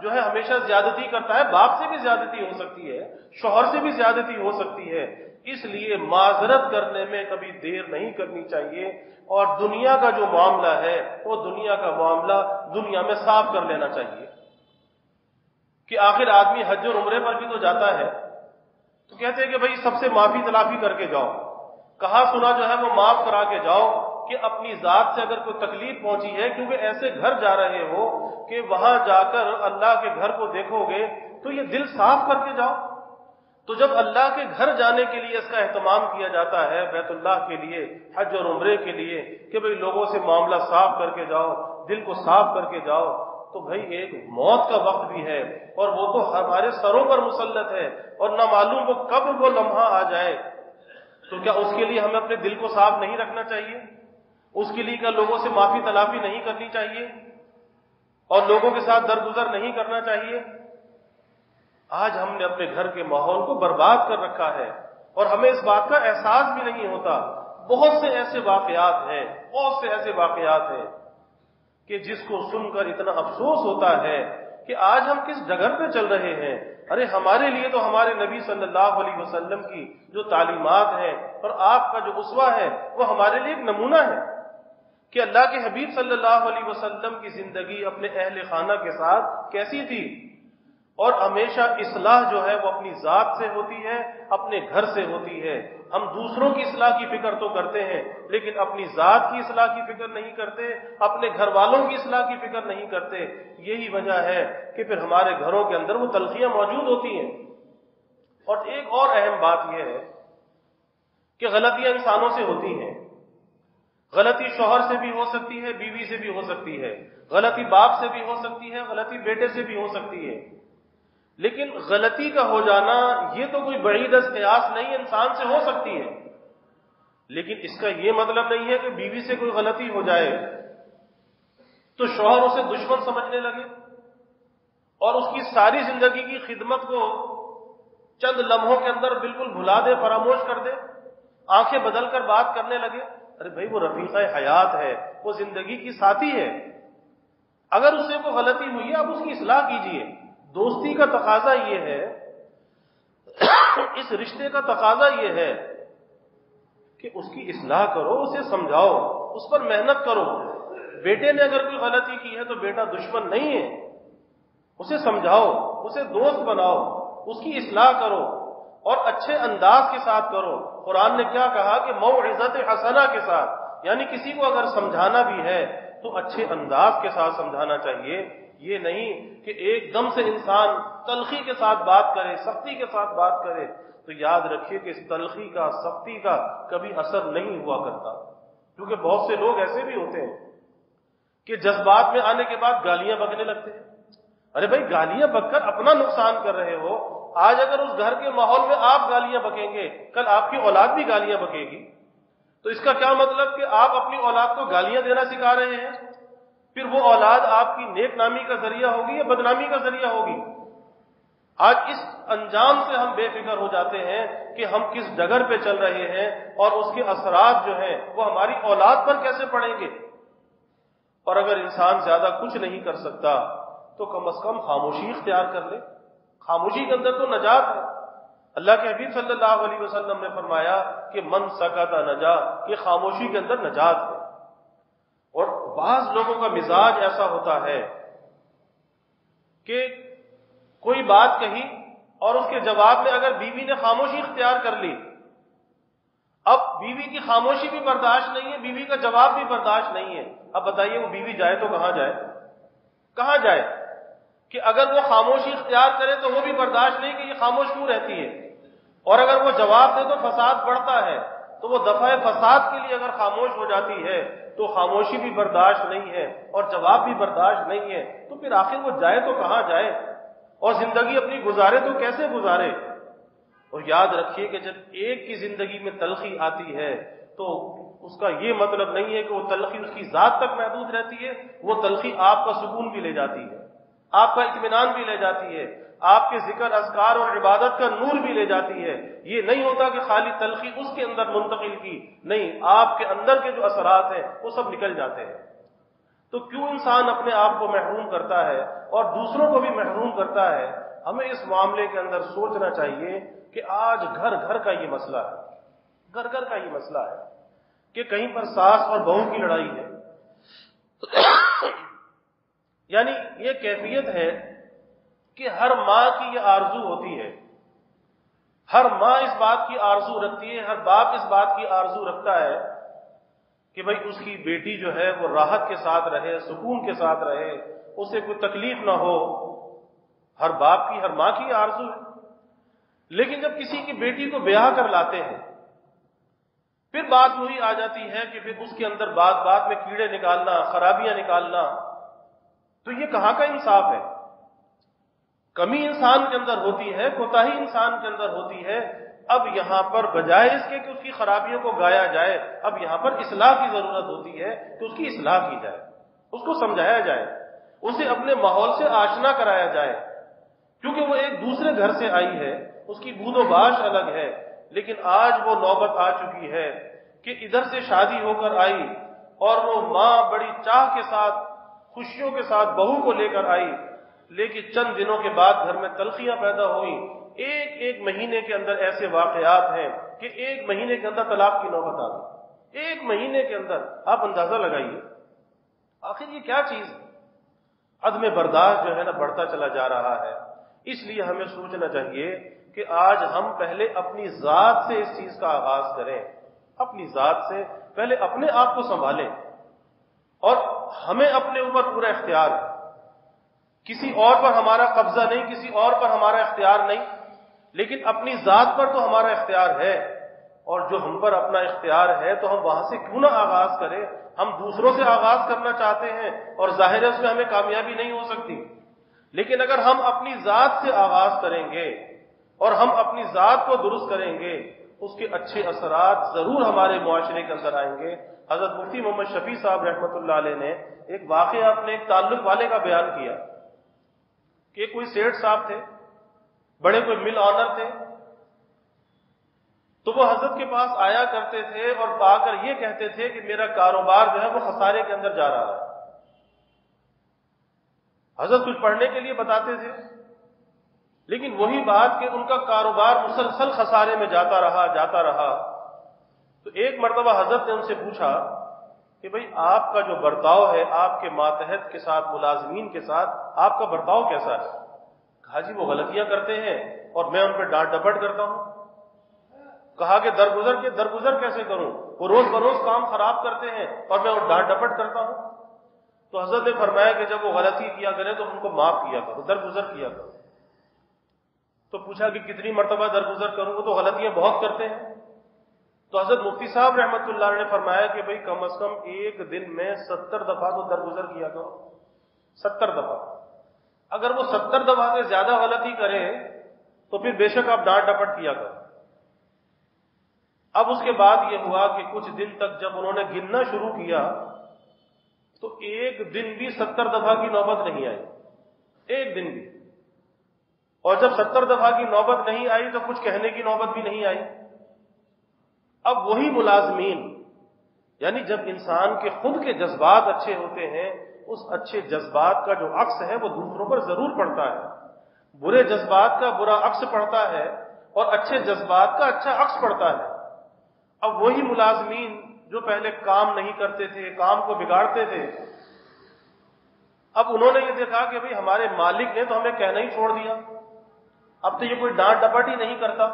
جو ہے ہمیشہ زیادتی کرتا ہے. باپ سے بھی زیادتی ہو سکتی ہے، شوہر سے بھی زیادتی ہو سکتی ہے. اس لیے معذرت کرنے میں کبھی دیر نہیں کرنی چاہیے، اور دنیا کا جو معاملہ ہے وہ دنیا کا معاملہ دنیا میں صاف کر لینا چاہیے. کہ آخر آدمی حج اور عمرے پر بھی تو جاتا ہے، تو کہتے ہیں کہ بھائی سب سے معافی تلافی کر کے جاؤ، کہا سنا جو ہے وہ معاف کرا کے جاؤ. کہ اپنی ذات سے اگر کوئی تکلیف پہنچی ہے، کیونکہ ایسے گھر جا رہے ہو کہ وہاں جا کر اللہ کے گھر کو دیکھو گے تو یہ دل صاف کر کے جاؤ. تو جب اللہ کے گھر جانے کے لیے اس کا اہتمام کیا جاتا ہے، بیت اللہ کے لیے، حج اور عمرے کے لیے، کہ بھئی لوگوں سے معاملہ صاف کر کے جاؤ، دل کو صاف کر کے جاؤ، تو بھئی ایک موت کا وقت بھی ہے، اور وہ تو ہمارے سروں پر مسلط ہے، اور نہ معلوم وہ کب وہ لمحہ آ جائے. تو کیا اس کے لیے ہمیں اپنے دل کو صاف نہیں رکھنا چاہیے؟ اس کے لیے کیا لوگوں سے معافی تلافی نہیں کرنی چاہیے، اور لوگوں کے ساتھ درگزر نہیں کرنا چاہیے؟ آج ہم نے اپنے گھر کے ماحول کو برباد کر رکھا ہے، اور ہمیں اس بات کا احساس بھی نہیں ہوتا. بہت سے ایسے واقعات ہیں کہ جس کو سن کر اتنا افسوس ہوتا ہے کہ آج ہم کس ڈگر پہ چل رہے ہیں. ارے ہمارے لیے تو ہمارے نبی صلی اللہ علیہ وسلم کی جو تعلیمات ہیں اور آپ کا جو اسوہ ہے وہ ہمارے لیے ایک نمونہ ہے کہ اللہ کے حبیب صلی اللہ علیہ وسلم کی زندگی اپنے اہل خانہ کے ساتھ کیسی تھی. اور ہمیشہ اصلاح جو ہے وہ اپنی ذات سے ہوتی ہے، اپنے گھر سے ہوتی ہے. ہم دوسروں کی اصلاح کی فکر تو کرتے ہیں، لیکن اپنی ذات کی اصلاح کی فکر نہیں کرتے، اپنے گھر والوں کی اصلاح کی فکر نہیں کرتے. یہی وجہ ہے کہ پھر ہمارے گھروں کے اندر وہ تلخیاں موجود ہوتی ہیں. اور ایک اور اہم بات یہ ہے کہ غلطیاں انسانوں سے ہوتی ہیں. غلطی شوہر سے بھی ہو سکتی ہے، بیوی سے بھی ہو سکتی ہے، غلطی باپ سے بھی ہو سکتی ہے، غلطی بیٹے سے بھی ہو سکتی ہے. لیکن غلطی کا ہو جانا یہ تو کوئی بعید از قیاس نہیں، انسان سے ہو سکتی ہے. لیکن اس کا یہ مطلب نہیں ہے کہ بیوی سے کوئی غلطی ہو جائے تو شوہر اسے دشمن سمجھنے لگے، اور اس کی ساری زندگی کی خدمت کو چند لمحوں کے اندر بالکل بھلا دے، فراموش کر دے، آنکھیں بدل کر بات کرنے لگے، ارے بھائی وہ رفیقہ حیات ہے، وہ زندگی کی ساتھی ہے، اگر اس سے کوئی غلطی ہوئی ہے آپ اس کی اصلاح کیجئے۔ دوستی کا تقاضا یہ ہے، اس رشتے کا تقاضا یہ ہے کہ اس کی اصلاح کرو، اسے سمجھاؤ، اس پر محنت کرو۔ بیٹے نے اگر کوئی غلطی کی ہے تو بیٹا دشمن نہیں ہے، اسے سمجھاؤ، اسے دوست بناؤ، اس کی اصلاح کرو اور اچھے انداز کے ساتھ کرو۔ قرآن نے کیا کہا کہ موعظۃ حسنہ کے ساتھ، یعنی کسی کو اگر سمجھانا بھی ہے تو اچھے انداز کے ساتھ سمجھانا چاہیے، یہ نہیں کہ ایک دم سے انسان تلخی کے ساتھ بات کرے، سختی کے ساتھ بات کرے، تو یاد رکھیے کہ اس تلخی کا، سختی کا کبھی اثر نہیں ہوا کرتا، کیونکہ بہت سے لوگ ایسے بھی ہوتے ہیں کہ جذبات میں آنے کے بعد گالیاں بکنے لگتے ہیں۔ ارے بھائی گالیاں بک کر اپنا نقصان کر رہے ہو، آج اگر اس گھر کے ماحول میں آپ گالیاں بکیں گے، کل آپ کی اولاد بھی گالیاں بکے گی، تو اس کا کیا مطلب کہ آپ اپنی اولاد کو گالیاں دینا سکھا رہے ہیں، پھر وہ اولاد آپ کی نیک نامی کا ذریعہ ہوگی یا بدنامی کا ذریعہ ہوگی۔ آج اس انجام سے ہم بے فکر ہو جاتے ہیں کہ ہم کس ڈگر پہ چل رہے ہیں اور اس کے اثرات جو ہیں وہ ہماری اولاد پر کیسے پڑیں گے۔ اور اگر انسان زیادہ کچھ نہیں کر سکتا تو کم از کم خاموشی اختیار کر لے، خاموشی کے اندر تو نجات ہے۔ اللہ کے حبیب صلی اللہ علیہ وسلم نے فرمایا کہ من سکت نجا، کہ خاموشی کے اندر نجات ہے۔ اور بعض لوگوں کا مزاج ایسا ہوتا ہے کہ کوئی بات کہی اور اس کے جواب میں اگر بیوی نے خاموشی اختیار کر لی، اب بیوی کی خاموشی بھی برداشت نہیں ہے، بیوی کا جواب بھی برداشت نہیں ہے، اب بتائیے وہ بیوی جائے تو کہاں جائے؟ کہاں جائے؟ کہ اگر وہ خاموشی اختیار کرے تو وہ بھی برداشت نہیں کہ یہ خاموش کیوں رہتی ہے، اور اگر وہ جواب دے تو فساد بڑھتا ہے، تو وہ دفع فساد کے لیے اگر خاموش ہو جاتی ہے تو خاموشی بھی برداشت نہیں ہے اور جواب بھی برداشت نہیں ہے، تو پھر آخر وہ جائے تو کہاں جائے اور زندگی اپنی گزارے تو کیسے گزارے؟ اور یاد رکھیے کہ جب ایک کی زندگی میں تلخی آتی ہے تو اس کا یہ مطلب نہیں ہے کہ وہ تلخی اس کی ذات تک محدود رہتی ہے، وہ تلخی آپ کا سکون بھی لے جاتی ہے، آپ کا اطمینان بھی لے جاتی ہے، آپ کے ذکر اذکار اور عبادت کا نور بھی لے جاتی ہے۔ یہ نہیں ہوتا کہ خالی تلخی اس کے اندر منتقل کی، نہیں، آپ کے اندر کے جو اثرات ہیں وہ سب نکل جاتے ہیں۔ تو کیوں انسان اپنے آپ کو محروم کرتا ہے اور دوسروں کو بھی محروم کرتا ہے؟ ہمیں اس معاملے کے اندر سوچنا چاہیے کہ آج گھر گھر کا یہ مسئلہ ہے، گھر گھر کا یہ مسئلہ ہے کہ کہیں پر ساس اور بہو کی لڑائی ہے، یعنی یہ کیفیت ہے کہ ہر ماں کی یہ آرزو ہوتی ہے، ہر ماں اس بات کی آرزو رکھتی ہے، ہر باپ اس بات کی آرزو رکھتا ہے کہ بھئی اس کی بیٹی جو ہے وہ راحت کے ساتھ رہے، سکون کے ساتھ رہے، اسے کوئی تکلیف نہ ہو، ہر باپ کی، ہر ماں کی آرزو ہے۔ لیکن جب کسی کی بیٹی کو بیاہ کر لاتے ہیں پھر بات وہی آ جاتی ہے کہ پھر اس کے اندر بات بات میں کیڑے نکالنا، خرابیاں نکالنا، تو یہ کہاں کا انصاف ہے؟ کمی انسان کے اندر ہوتی ہے، کوتاہی انسان کے اندر ہوتی ہے۔ اب یہاں پر بجائے اس کے کہ اس کی خرابیوں کو گایا جائے، اب یہاں پر اصلاح کی ضرورت ہوتی ہے کہ اس کی اصلاح کی جائے، اس کو سمجھایا جائے، اسے اپنے ماحول سے آشنا کرایا جائے، کیونکہ وہ ایک دوسرے گھر سے آئی ہے، اس کی بود و باش الگ ہے۔ لیکن آج وہ نوبت آ چکی ہے کہ ادھر سے شادی ہو کر آئی اور وہ ماں بڑی چاہ کے ساتھ، خوشیوں کے ساتھ بہو کو لے کر آئی، لیکن چند دنوں کے بعد گھر میں تلخیاں پیدا ہوئیں۔ ایک مہینے کے اندر ایسے واقعات ہیں کہ ایک مہینے کے اندر طلاق کی نوبت آ گئی، ایک مہینے کے اندر۔ آپ اندازہ لگائیے آخر یہ کیا چیز ہے؟ عدم برداشت جو ہے نا بڑھتا چلا جا رہا ہے۔ اس لیے ہمیں سوچنا چاہیے کہ آج ہم پہلے اپنی ذات سے اس چیز کا آغاز کریں، اپنی ذات سے پہلے اپنے آپ کو سنبھالیں، اور ہمیں اپنے اوپر پورا اختیار ہے، کسی اور پر ہمارا قبضہ نہیں، کسی اور پر ہمارا اختیار نہیں، لیکن اپنی ذات پر تو ہمارا اختیار ہے، اور جو ہم پر اپنا اختیار ہے تو ہم وہاں سے کیوں نہ آغاز کریں؟ ہم دوسروں سے آغاز کرنا چاہتے ہیں اور ظاہر ہے اس میں ہمیں کامیابی نہیں ہو سکتی، لیکن اگر ہم اپنی ذات سے آغاز کریں گے اور ہم اپنی ذات کو درست کریں گے، اس کے اچھے اثرات ضرور ہمارے معاشرے کے اندر آئیں گے۔ حضرت مفتی محمد شفیع صاحب رحمۃ اللہ علیہ نے ایک واقعہ اپنے ایک تعلق والے کا بیان کیا کہ کوئی سیٹھ صاحب تھے، بڑے کوئی مل آنر تھے، تو وہ حضرت کے پاس آیا کرتے تھے اور آ کر یہ کہتے تھے کہ میرا کاروبار جو ہے وہ خسارے کے اندر جا رہا ہے۔ حضرت کچھ پڑھنے کے لیے بتاتے تھے، لیکن وہی بات کہ ان کا کاروبار مسلسل خسارے میں جاتا رہا۔ تو ایک مرتبہ حضرت نے ان سے پوچھا کہ بھئی آپ کا جو برتاؤ ہے آپ کے ماتحت کے ساتھ، ملازمین کے ساتھ، آپ کا برتاؤ کیسا ہے؟ کہا جی وہ غلطیاں کرتے ہیں اور میں ان پہ ڈانٹ ڈپٹ کرتا ہوں۔ کہا کہ درگزر کیسے کروں؟ وہ روز بروز کام خراب کرتے ہیں اور میں ان ڈانٹ ڈپٹ کرتا ہوں۔ تو حضرت نے فرمایا کہ جب وہ غلطی کیا کریں تو ان کو معاف کیا کرو، درگزر کیا کرو۔ تو پوچھا کہ کتنی مرتبہ درگزر کروں؟ وہ تو غلطیاں بہت کرتے ہیں۔ تو حضرت مفتی صاحب رحمۃ اللہ علیہ نے فرمایا کہ بھئی کم از کم ایک دن میں 70 دفعہ تو درگزر کیا کرو، 70 دفعہ۔ اگر وہ 70 دفعہ سے زیادہ غلطی کریں تو پھر بے شک آپ ڈانٹ ڈپٹ کیا کرو۔ اب اس کے بعد یہ ہوا کہ کچھ دن تک جب انہوں نے گننا شروع کیا تو ایک دن بھی 70 دفعہ کی نوبت نہیں آئی، ایک دن بھی۔ اور جب 70 دفعہ کی نوبت نہیں آئی تو کچھ کہنے کی نوبت بھی نہیں آئی۔ اب وہی ملازمین، یعنی جب انسان کے خود کے جذبات اچھے ہوتے ہیں، اس اچھے جذبات کا جو عکس ہے وہ دوسروں پر ضرور پڑتا ہے۔ برے جذبات کا برا عکس پڑتا ہے اور اچھے جذبات کا اچھا عکس پڑتا ہے۔ اب وہی ملازمین جو پہلے کام نہیں کرتے تھے، کام کو بگاڑتے تھے، اب انہوں نے یہ دیکھا کہ بھئی ہمارے مالک نے تو ہمیں کہنا ہی چھوڑ دیا، اب تو یہ کوئی ڈانٹ ڈپٹ ہی نہیں کرتا۔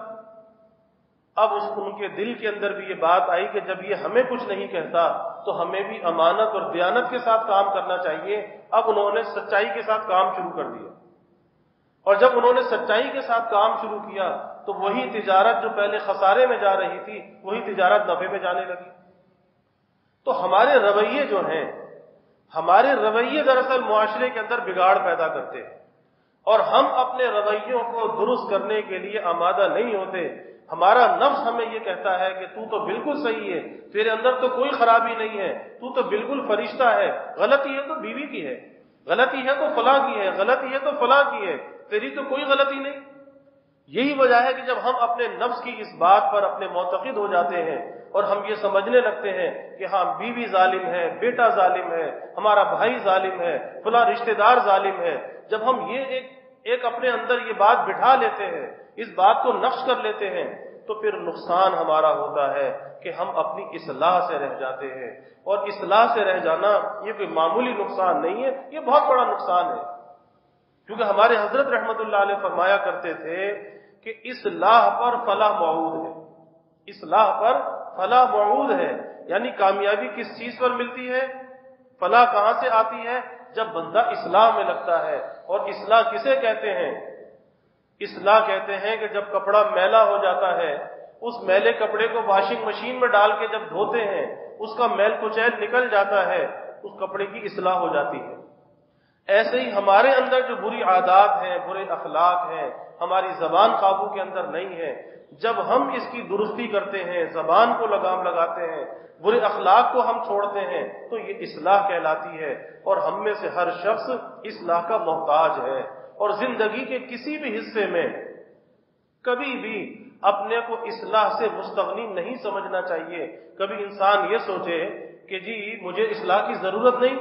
اب ان کے دل کے اندر بھی یہ بات آئی کہ جب یہ ہمیں کچھ نہیں کہتا تو ہمیں بھی امانت اور دیانت کے ساتھ کام کرنا چاہیے۔ اب انہوں نے سچائی کے ساتھ کام شروع کر دیا، اور جب انہوں نے سچائی کے ساتھ کام شروع کیا تو وہی تجارت جو پہلے خسارے میں جا رہی تھی وہی تجارت نفع میں جانے لگی۔ تو ہمارے رویے جو ہیں، ہمارے رویے دراصل معاشرے کے اندر بگاڑ پیدا کرتے ہیں، اور ہم اپنے رویوں کو درست کرنے کے لیے آمادہ نہیں ہوتے۔ ہمارا نفس ہمیں یہ کہتا ہے کہ تو بالکل صحیح ہے، تیرے اندر تو کوئی خرابی نہیں ہے، تو بالکل فرشتہ ہے، غلطی ہے تو بیوی کی ہے، غلطی ہے تو فلاں کی ہے، غلطی ہے تو فلاں کی ہے، تیری تو کوئی غلطی نہیں۔ یہی وجہ ہے کہ جب ہم اپنے نفس کی اس بات پر اپنے معتقد ہو جاتے ہیں اور ہم یہ سمجھنے لگتے ہیں کہ ہاں بیوی ظالم ہے، بیٹا ظالم ہے، ہمارا بھائی ظالم ہے، فلاں رشتہ دار ظالم ہے، جب ہم یہ ایک اپنے اندر یہ بات بٹھا لیتے ہیں، اس بات کو نقش کر لیتے ہیں، تو پھر نقصان ہمارا ہوتا ہے کہ ہم اپنی اصلاح سے رہ جاتے ہیں۔ اور اصلاح سے رہ جانا یہ کوئی معمولی نقصان نہیں ہے، یہ بہت بڑا نقصان ہے، کیونکہ ہمارے حضرت رحمت اللہ علیہ فرمایا کرتے تھے کہ اصلاح پر فلاح موعود ہے، اصلاح پر فلاح موعود ہے۔ یعنی کامیابی کس چیز پر ملتی ہے، فلاح کہاں سے آتی ہے؟ جب بندہ اصلاح میں لگتا ہے۔ اور اصلاح کسے کہتے ہیں؟ اصلاح کہتے ہیں کہ جب کپڑا میلا ہو جاتا ہے، اس میلے کپڑے کو واشنگ مشین میں ڈال کے جب دھوتے ہیں، اس کا میل کچیل نکل جاتا ہے، اس کپڑے کی اصلاح ہو جاتی ہے۔ ایسے ہی ہمارے اندر جو بری عادات ہیں، برے اخلاق ہیں، ہماری زبان قابو کے اندر نہیں ہے، جب ہم اس کی درستی کرتے ہیں، زبان کو لگام لگاتے ہیں، برے اخلاق کو ہم چھوڑتے ہیں، تو یہ اصلاح کہلاتی ہے۔ اور ہم میں سے ہر شخص اصلاح کا محتاج ہے، اور زندگی کے کسی بھی حصے میں کبھی بھی اپنے کو اصلاح سے مستغنی نہیں سمجھنا چاہیے۔ کبھی انسان یہ سوچے کہ جی مجھے اصلاح کی ضرورت نہیں،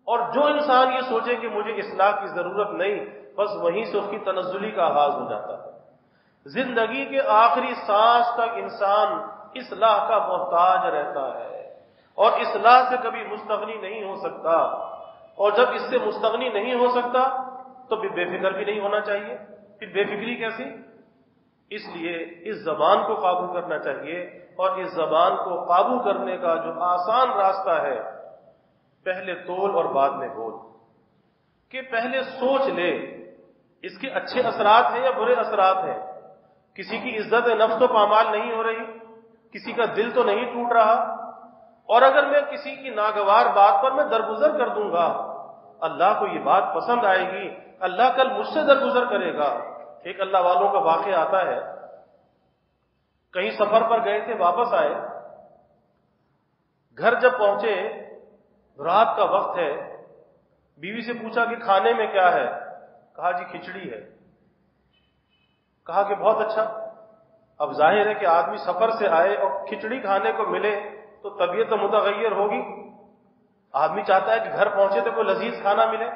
اور جو انسان یہ سوچے کہ مجھے اصلاح کی ضرورت نہیں، بس وہیں سے اس کی تنزلی کا آغاز ہو جاتا ہے۔ زندگی کے آخری سانس تک انسان اصلاح کا محتاج رہتا ہے، اور اصلاح سے کبھی مستغنی نہیں ہو سکتا۔ اور جب اس سے مستغنی نہیں ہو سکتا تو پھر بے فکر بھی نہیں ہونا چاہیے۔ پھر بے فکری کیسی؟ اس لیے اس زبان کو قابو کرنا چاہیے، اور اس زبان کو قابو کرنے کا جو آسان راستہ ہے، پہلے تول اور بعد میں بول، کہ پہلے سوچ لے اس کے اچھے اثرات ہیں یا برے اثرات ہیں۔ کسی کی عزت نفس تو پامال نہیں ہو رہی، کسی کا دل تو نہیں ٹوٹ رہا، اور اگر میں کسی کی ناگوار بات پر میں درگزر کر دوں گا، اللہ کو یہ بات پسند آئے گی، اللہ کل مجھ سے درگزر کرے گا۔ ایک اللہ والوں کا واقعہ آتا ہے، کہیں سفر پر گئے تھے، واپس آئے، گھر جب پہنچے رات کا وقت ہے، بیوی سے پوچھا کہ کھانے میں کیا ہے؟ کہا جی کھچڑی ہے. کہا کہ بہت اچھا. اب ظاہر ہے کہ آدمی سفر سے آئے اور کھچڑی کھانے کو ملے تو طبیعت متغیر ہوگی. آدمی چاہتا ہے کہ گھر پہنچے تو کوئی لذیذ کھانا ملے.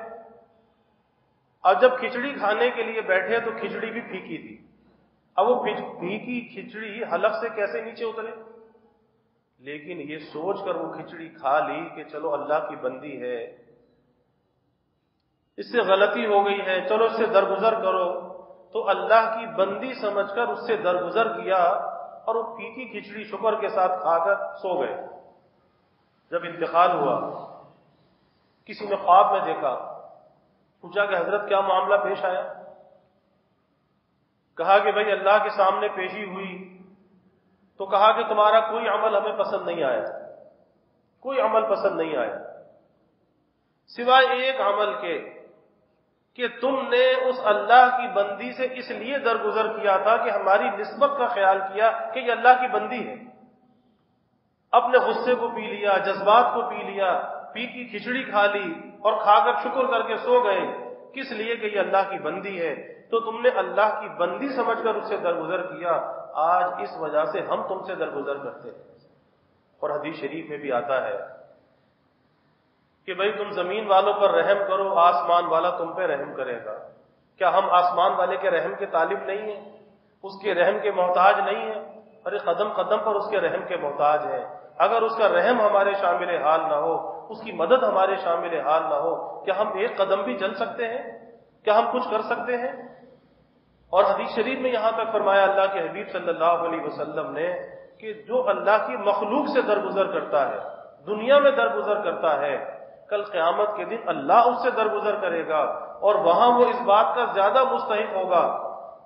اور جب کھچڑی کھانے کے لیے بیٹھے تو کھچڑی بھی پھیکی تھی. اب وہ پھیکی کھچڑی حلق سے کیسے نیچے اترے؟ لیکن یہ سوچ کر وہ کھچڑی کھا لی کہ چلو اللہ کی بندی ہے، اس سے غلطی ہو گئی ہے، چلو اس سے درگزر کرو. تو اللہ کی بندی سمجھ کر اس سے درگزر کیا اور وہ پھیکی کھچڑی شکر کے ساتھ کھا کر سو گئے. جب انتقال ہوا کسی نے خواب میں دیکھا، پوچھا کہ حضرت کیا معاملہ پیش آیا؟ کہا کہ بھائی اللہ کے سامنے پیشی ہوئی تو کہا کہ تمہارا کوئی عمل ہمیں پسند نہیں آیا، کوئی عمل پسند نہیں آیا سوائے ایک عمل کے کہ تم نے اس اللہ کی بندی سے اس لیے درگزر کیا تھا کہ ہماری نسبت کا خیال کیا کہ یہ اللہ کی بندی ہے. اپنے غصے کو پی لیا، جذبات کو پی لیا، پی کی کھچڑی کھا لی اور کھا کر شکر کر کے سو گئے. کس لیے کہ یہ اللہ کی بندی ہے. تو تم نے اللہ کی بندی سمجھ کر اس سے درگزر کیا. آج اس وجہ سے ہم تم سے درگزر کرتے ہیں. اور حدیث شریف میں بھی آتا ہے کہ بھئی تم زمین والوں پر رحم کرو، آسمان والا تم پہ رحم کرے گا. کیا ہم آسمان والے کے رحم کے طالب نہیں ہیں؟ اس کے رحم کے محتاج نہیں ہیں؟ ارے قدم قدم پر اس کے رحم کے محتاج ہیں. اگر اس کا رحم ہمارے شامل حال نہ ہو، اس کی مدد ہمارے شامل حال نہ ہو، کیا ہم ایک قدم بھی چل سکتے ہیں؟ کیا ہم کچھ کر سکتے ہیں؟ اور حدیث شریف میں یہاں تک فرمایا اللہ کے حبیب صلی اللہ علیہ وسلم نے کہ جو اللہ کی مخلوق سے درگزر کرتا ہے، دنیا میں درگزر کرتا ہے، کل قیامت کے دن اللہ اس سے درگزر کرے گا اور وہاں وہ اس بات کا زیادہ مستحق ہوگا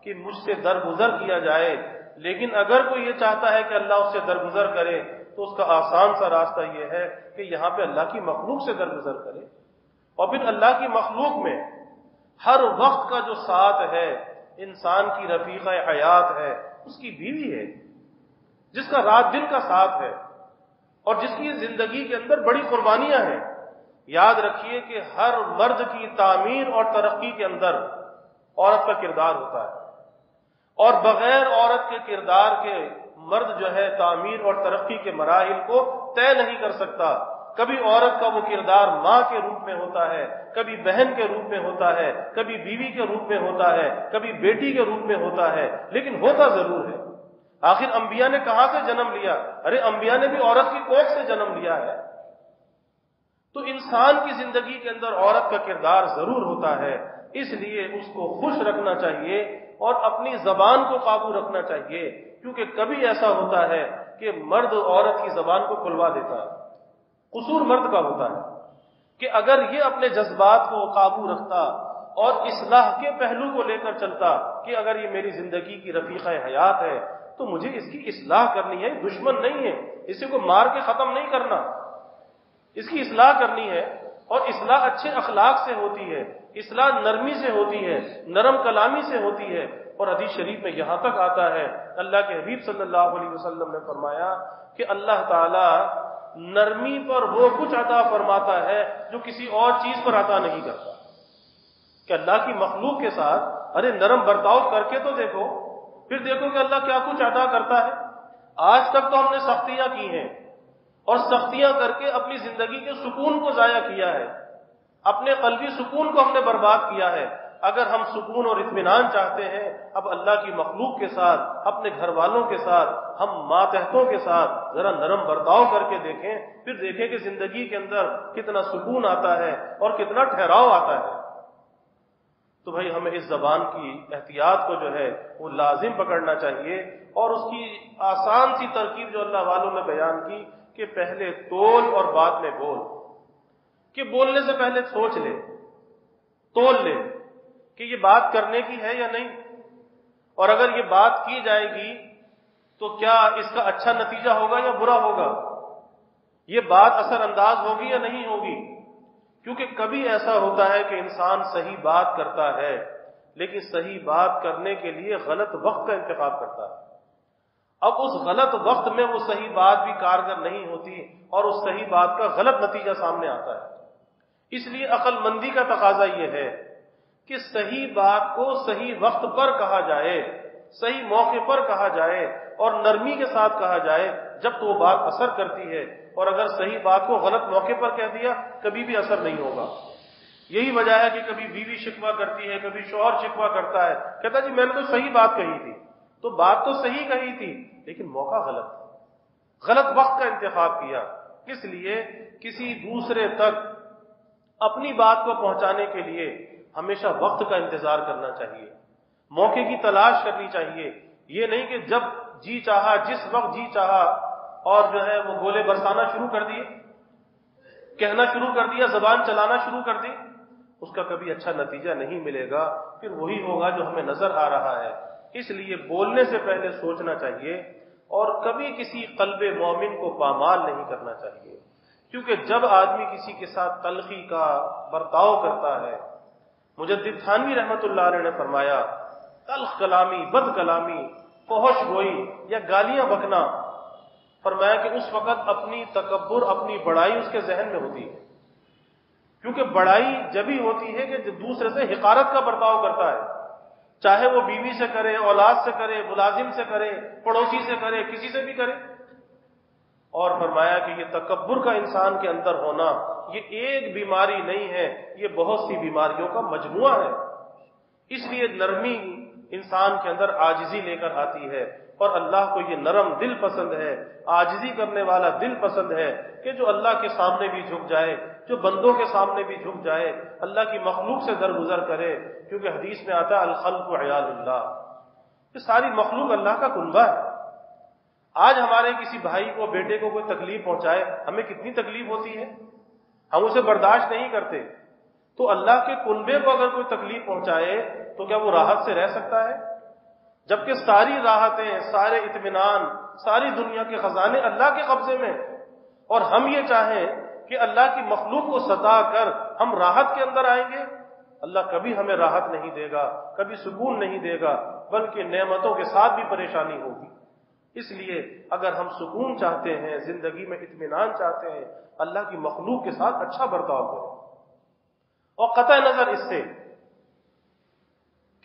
کہ مجھ سے درگزر کیا جائے. لیکن اگر کوئی یہ چاہتا ہے کہ اللہ اس سے درگزر کرے تو اس کا آسان سا راستہ یہ ہے کہ یہاں پہ اللہ کی مخلوق سے درگزر کرے. اور پھر اللہ کی مخلوق میں ہر وقت کا جو ساتھ ہے، انسان کی رفیقہ حیات ہے، اس کی بیوی ہے جس کا رات دن کا ساتھ ہے اور جس کی زندگی کے اندر بڑی قربانیاں ہیں. یاد رکھیے کہ ہر مرد کی تعمیر اور ترقی کے اندر عورت کا کردار ہوتا ہے اور بغیر عورت کے کردار کے مرد جو ہے تعمیر اور ترقی کے مراحل کو طے نہیں کر سکتا. کبھی عورت کا وہ کردار ماں کے روپ میں ہوتا ہے، کبھی بہن کے روپ میں ہوتا ہے، کبھی بیوی کے روپ میں ہوتا ہے، کبھی بیٹی کے روپ میں ہوتا ہے، لیکن ہوتا ضرور ہے. آخر انبیاء نے کہاں سے جنم لیا؟ ارے انبیاء نے بھی عورت کی کوکھ سے جنم لیا ہے. تو انسان کی زندگی کے اندر عورت کا کردار ضرور ہوتا ہے. اس لیے اس کو خوش رکھنا چاہیے اور اپنی زبان کو قابو رکھنا چاہیے، کیونکہ کبھی ایسا ہوتا ہے کہ مرد عورت کی زبان کو کھلوا دیتا ہے. قصور مرد کا ہوتا ہے کہ اگر یہ اپنے جذبات کو قابو رکھتا اور اصلاح کے پہلو کو لے کر چلتا کہ اگر یہ میری زندگی کی رفیقہ حیات ہے تو مجھے اس کی اصلاح کرنی ہے، دشمن نہیں ہے، اسے کو مار کے ختم نہیں کرنا، اس کی اصلاح کرنی ہے. اور اصلاح اچھے اخلاق سے ہوتی ہے، اصلاح نرمی سے ہوتی ہے، نرم کلامی سے ہوتی ہے. اور حدیث شریف میں یہاں تک آتا ہے اللہ کے حبیب صلی اللہ علیہ وسلم نے فرمایا کہ اللہ تعالی نرمی پر وہ کچھ عطا فرماتا ہے جو کسی اور چیز پر عطا نہیں کرتا. کہ اللہ کی مخلوق کے ساتھ ارے نرم برتاؤ کر کے تو دیکھو، پھر دیکھو کہ اللہ کیا کچھ عطا کرتا ہے. آج تک تو ہم نے سختیاں کی ہیں اور سختیاں کر کے اپنی زندگی کے سکون کو ضائع کیا ہے، اپنے قلبی سکون کو ہم نے برباد کیا ہے. اگر ہم سکون اور اطمینان چاہتے ہیں، اب اللہ کی مخلوق کے ساتھ، اپنے گھر والوں کے ساتھ، ہم ماتحتوں کے ساتھ ذرا نرم برتاؤ کر کے دیکھیں، پھر دیکھیں کہ زندگی کے اندر کتنا سکون آتا ہے اور کتنا ٹھہراؤ آتا ہے. تو بھائی ہمیں اس زبان کی احتیاط کو جو ہے وہ لازم پکڑنا چاہیے. اور اس کی آسان سی ترکیب جو اللہ والوں نے بیان کی کہ پہلے تول اور بعد میں بول، کہ بولنے سے پہلے سوچ لے، تول لے کہ یہ بات کرنے کی ہے یا نہیں، اور اگر یہ بات کی جائے گی تو کیا اس کا اچھا نتیجہ ہوگا یا برا ہوگا، یہ بات اثر انداز ہوگی یا نہیں ہوگی. کیونکہ کبھی ایسا ہوتا ہے کہ انسان صحیح بات کرتا ہے لیکن صحیح بات کرنے کے لیے غلط وقت کا انتخاب کرتا ہے. اب اس غلط وقت میں وہ صحیح بات بھی کارگر نہیں ہوتی اور اس صحیح بات کا غلط نتیجہ سامنے آتا ہے. اس لیے عقل مندی کا تقاضا یہ ہے کہ صحیح بات کو صحیح وقت پر کہا جائے، صحیح موقع پر کہا جائے اور نرمی کے ساتھ کہا جائے، جب تو وہ بات اثر کرتی ہے، اور اگر صحیح بات کو غلط موقع پر کہہ دیا کبھی بھی اثر نہیں ہوگا۔ یہی وجہ ہے کہ کبھی بیوی شکوہ کرتی ہے، کبھی شوہر شکوہ کرتا ہے، کہتا جی میں نے تو صحیح بات کہی تھی، تو بات تو صحیح کہی تھی لیکن موقع غلط تھا، غلط وقت کا انتخاب کیا۔ اس لیے کسی دوسرے تک اپنی بات کو پہنچانے کے لیے ہمیشہ وقت کا انتظار کرنا چاہیے، موقع کی تلاش کرنی چاہیے۔ یہ نہیں کہ جب جی چاہا، جس وقت جی چاہا اور جو ہے وہ گولے برسانا شروع کر دیے، کہنا شروع کر دیا، زبان چلانا شروع کر دی، اس کا کبھی اچھا نتیجہ نہیں ملے گا، پھر وہی ہوگا جو ہمیں نظر آ رہا ہے۔ اس لیے بولنے سے پہلے سوچنا چاہیے اور کبھی کسی قلب مومن کو پامال نہیں کرنا چاہیے، کیونکہ جب آدمی کسی کے ساتھ تلخی کا برتاؤ کرتا ہے، مجدد تھانوی رحمت اللہ علیہ نے فرمایا تلخ کلامی، بد کلامی، فحش گوئی یا گالیاں بکنا، فرمایا کہ اس وقت اپنی تکبر، اپنی بڑائی اس کے ذہن میں ہوتی ہے، کیونکہ بڑائی جبھی ہوتی ہے کہ دوسرے سے حقارت کا برتاؤ کرتا ہے، چاہے وہ بیوی سے کرے، اولاد سے کرے، ملازم سے کرے، پڑوسی سے کرے، کسی سے بھی کرے۔ اور فرمایا کہ یہ تکبر کا انسان کے اندر ہونا یہ ایک بیماری نہیں ہے، یہ بہت سی بیماریوں کا مجموعہ ہے۔ اس لیے نرمی انسان کے اندر عاجزی لے کر آتی ہے، اور اللہ کو یہ نرم دل پسند ہے، عاجزی کرنے والا دل پسند ہے، کہ جو اللہ کے سامنے بھی جھک جائے، جو بندوں کے سامنے بھی جھک جائے، اللہ کی مخلوق سے درگزر کرے، کیونکہ حدیث میں آتا ہے الخلق عیال اللہ، یہ ساری مخلوق اللہ کا کنبہ ہے۔ آج ہمارے کسی بھائی کو، بیٹے کو کوئی تکلیف پہنچائے، ہمیں کتنی تکلیف ہوتی ہے، ہم اسے برداشت نہیں کرتے، تو اللہ کے کنبے کو اگر کوئی تکلیف پہنچائے تو کیا وہ راحت سے رہ سکتا ہے؟ جبکہ ساری راحتیں، سارے اطمینان، ساری دنیا کے خزانے اللہ کے قبضے میں، اور ہم یہ چاہیں کہ اللہ کی مخلوق کو ستا کر ہم راحت کے اندر آئیں گے، اللہ کبھی ہمیں راحت نہیں دے گا، کبھی سکون نہیں دے گا، بلکہ نعمتوں کے ساتھ بھی پریشانی ہوگی۔ اس لیے اگر ہم سکون چاہتے ہیں، زندگی میں اطمینان چاہتے ہیں، اللہ کی مخلوق کے ساتھ اچھا برتاؤ کریں، اور قطع نظر اس سے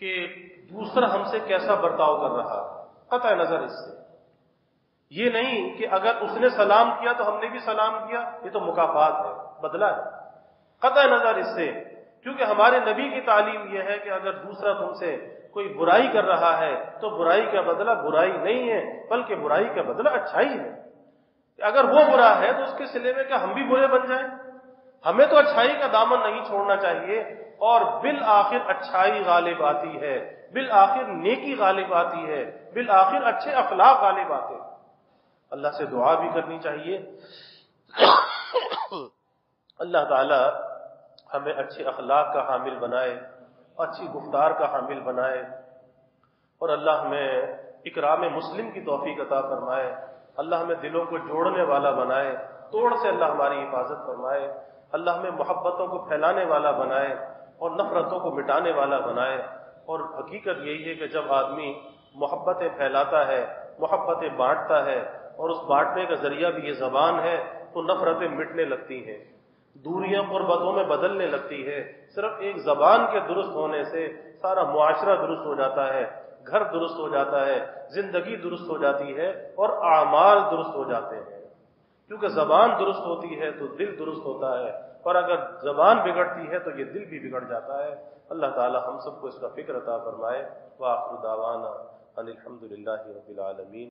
کہ دوسرا ہم سے کیسا برتاؤ کر رہا ہے، قطع نظر اس سے، یہ نہیں کہ اگر اس نے سلام کیا تو ہم نے بھی سلام کیا، یہ تو مکافات ہے، بدلہ ہے، قطع نظر اس سے، کیونکہ ہمارے نبی کی تعلیم یہ ہے کہ اگر دوسرا تم سے کوئی برائی کر رہا ہے تو برائی کا بدلہ برائی نہیں ہے، بلکہ برائی کا بدلہ اچھائی ہے۔ اگر وہ برا ہے تو اس کے صلے میں کیا ہم بھی برے بن جائیں؟ ہمیں تو اچھائی کا دامن نہیں چھوڑنا چاہیے، اور بالآخر اچھائی غالب آتی ہے، بالآخر نیکی غالب آتی ہے، بالآخر اچھے اخلاق غالب آتے ہیں۔ اللہ سے دعا بھی کرنی چاہیے، اللہ تعالی ہمیں اچھے اخلاق کا حامل بنائے، اچھی گفتار کا حامل بنائے، اور اللہ ہمیں اکرام مسلم کی توفیق عطا فرمائے، اللہ ہمیں دلوں کو جوڑنے والا بنائے، توڑ سے اللہ ہماری حفاظت فرمائے، اللہ ہمیں محبتوں کو پھیلانے والا بنائے اور نفرتوں کو مٹانے والا بنائے۔ اور حقیقت یہی ہے کہ جب آدمی محبتیں پھیلاتا ہے، محبتیں بانٹتا ہے، اور اس بانٹنے کا ذریعہ بھی یہ زبان ہے، تو نفرتیں مٹنے لگتی ہیں، دوریاں قربتوں میں بدلنے لگتی ہے۔ صرف ایک زبان کے درست ہونے سے سارا معاشرہ درست ہو جاتا ہے، گھر درست ہو جاتا ہے، زندگی درست ہو جاتی ہے، اور اعمال درست ہو جاتے ہیں۔ کیونکہ زبان درست ہوتی ہے تو دل درست ہوتا ہے، اور اگر زبان بگڑتی ہے تو یہ دل بھی بگڑ جاتا ہے۔ اللہ تعالی ہم سب کو اس کا فکر عطا فرمائے۔ وآخر دعوانا ان الحمد للہ رب العالمین۔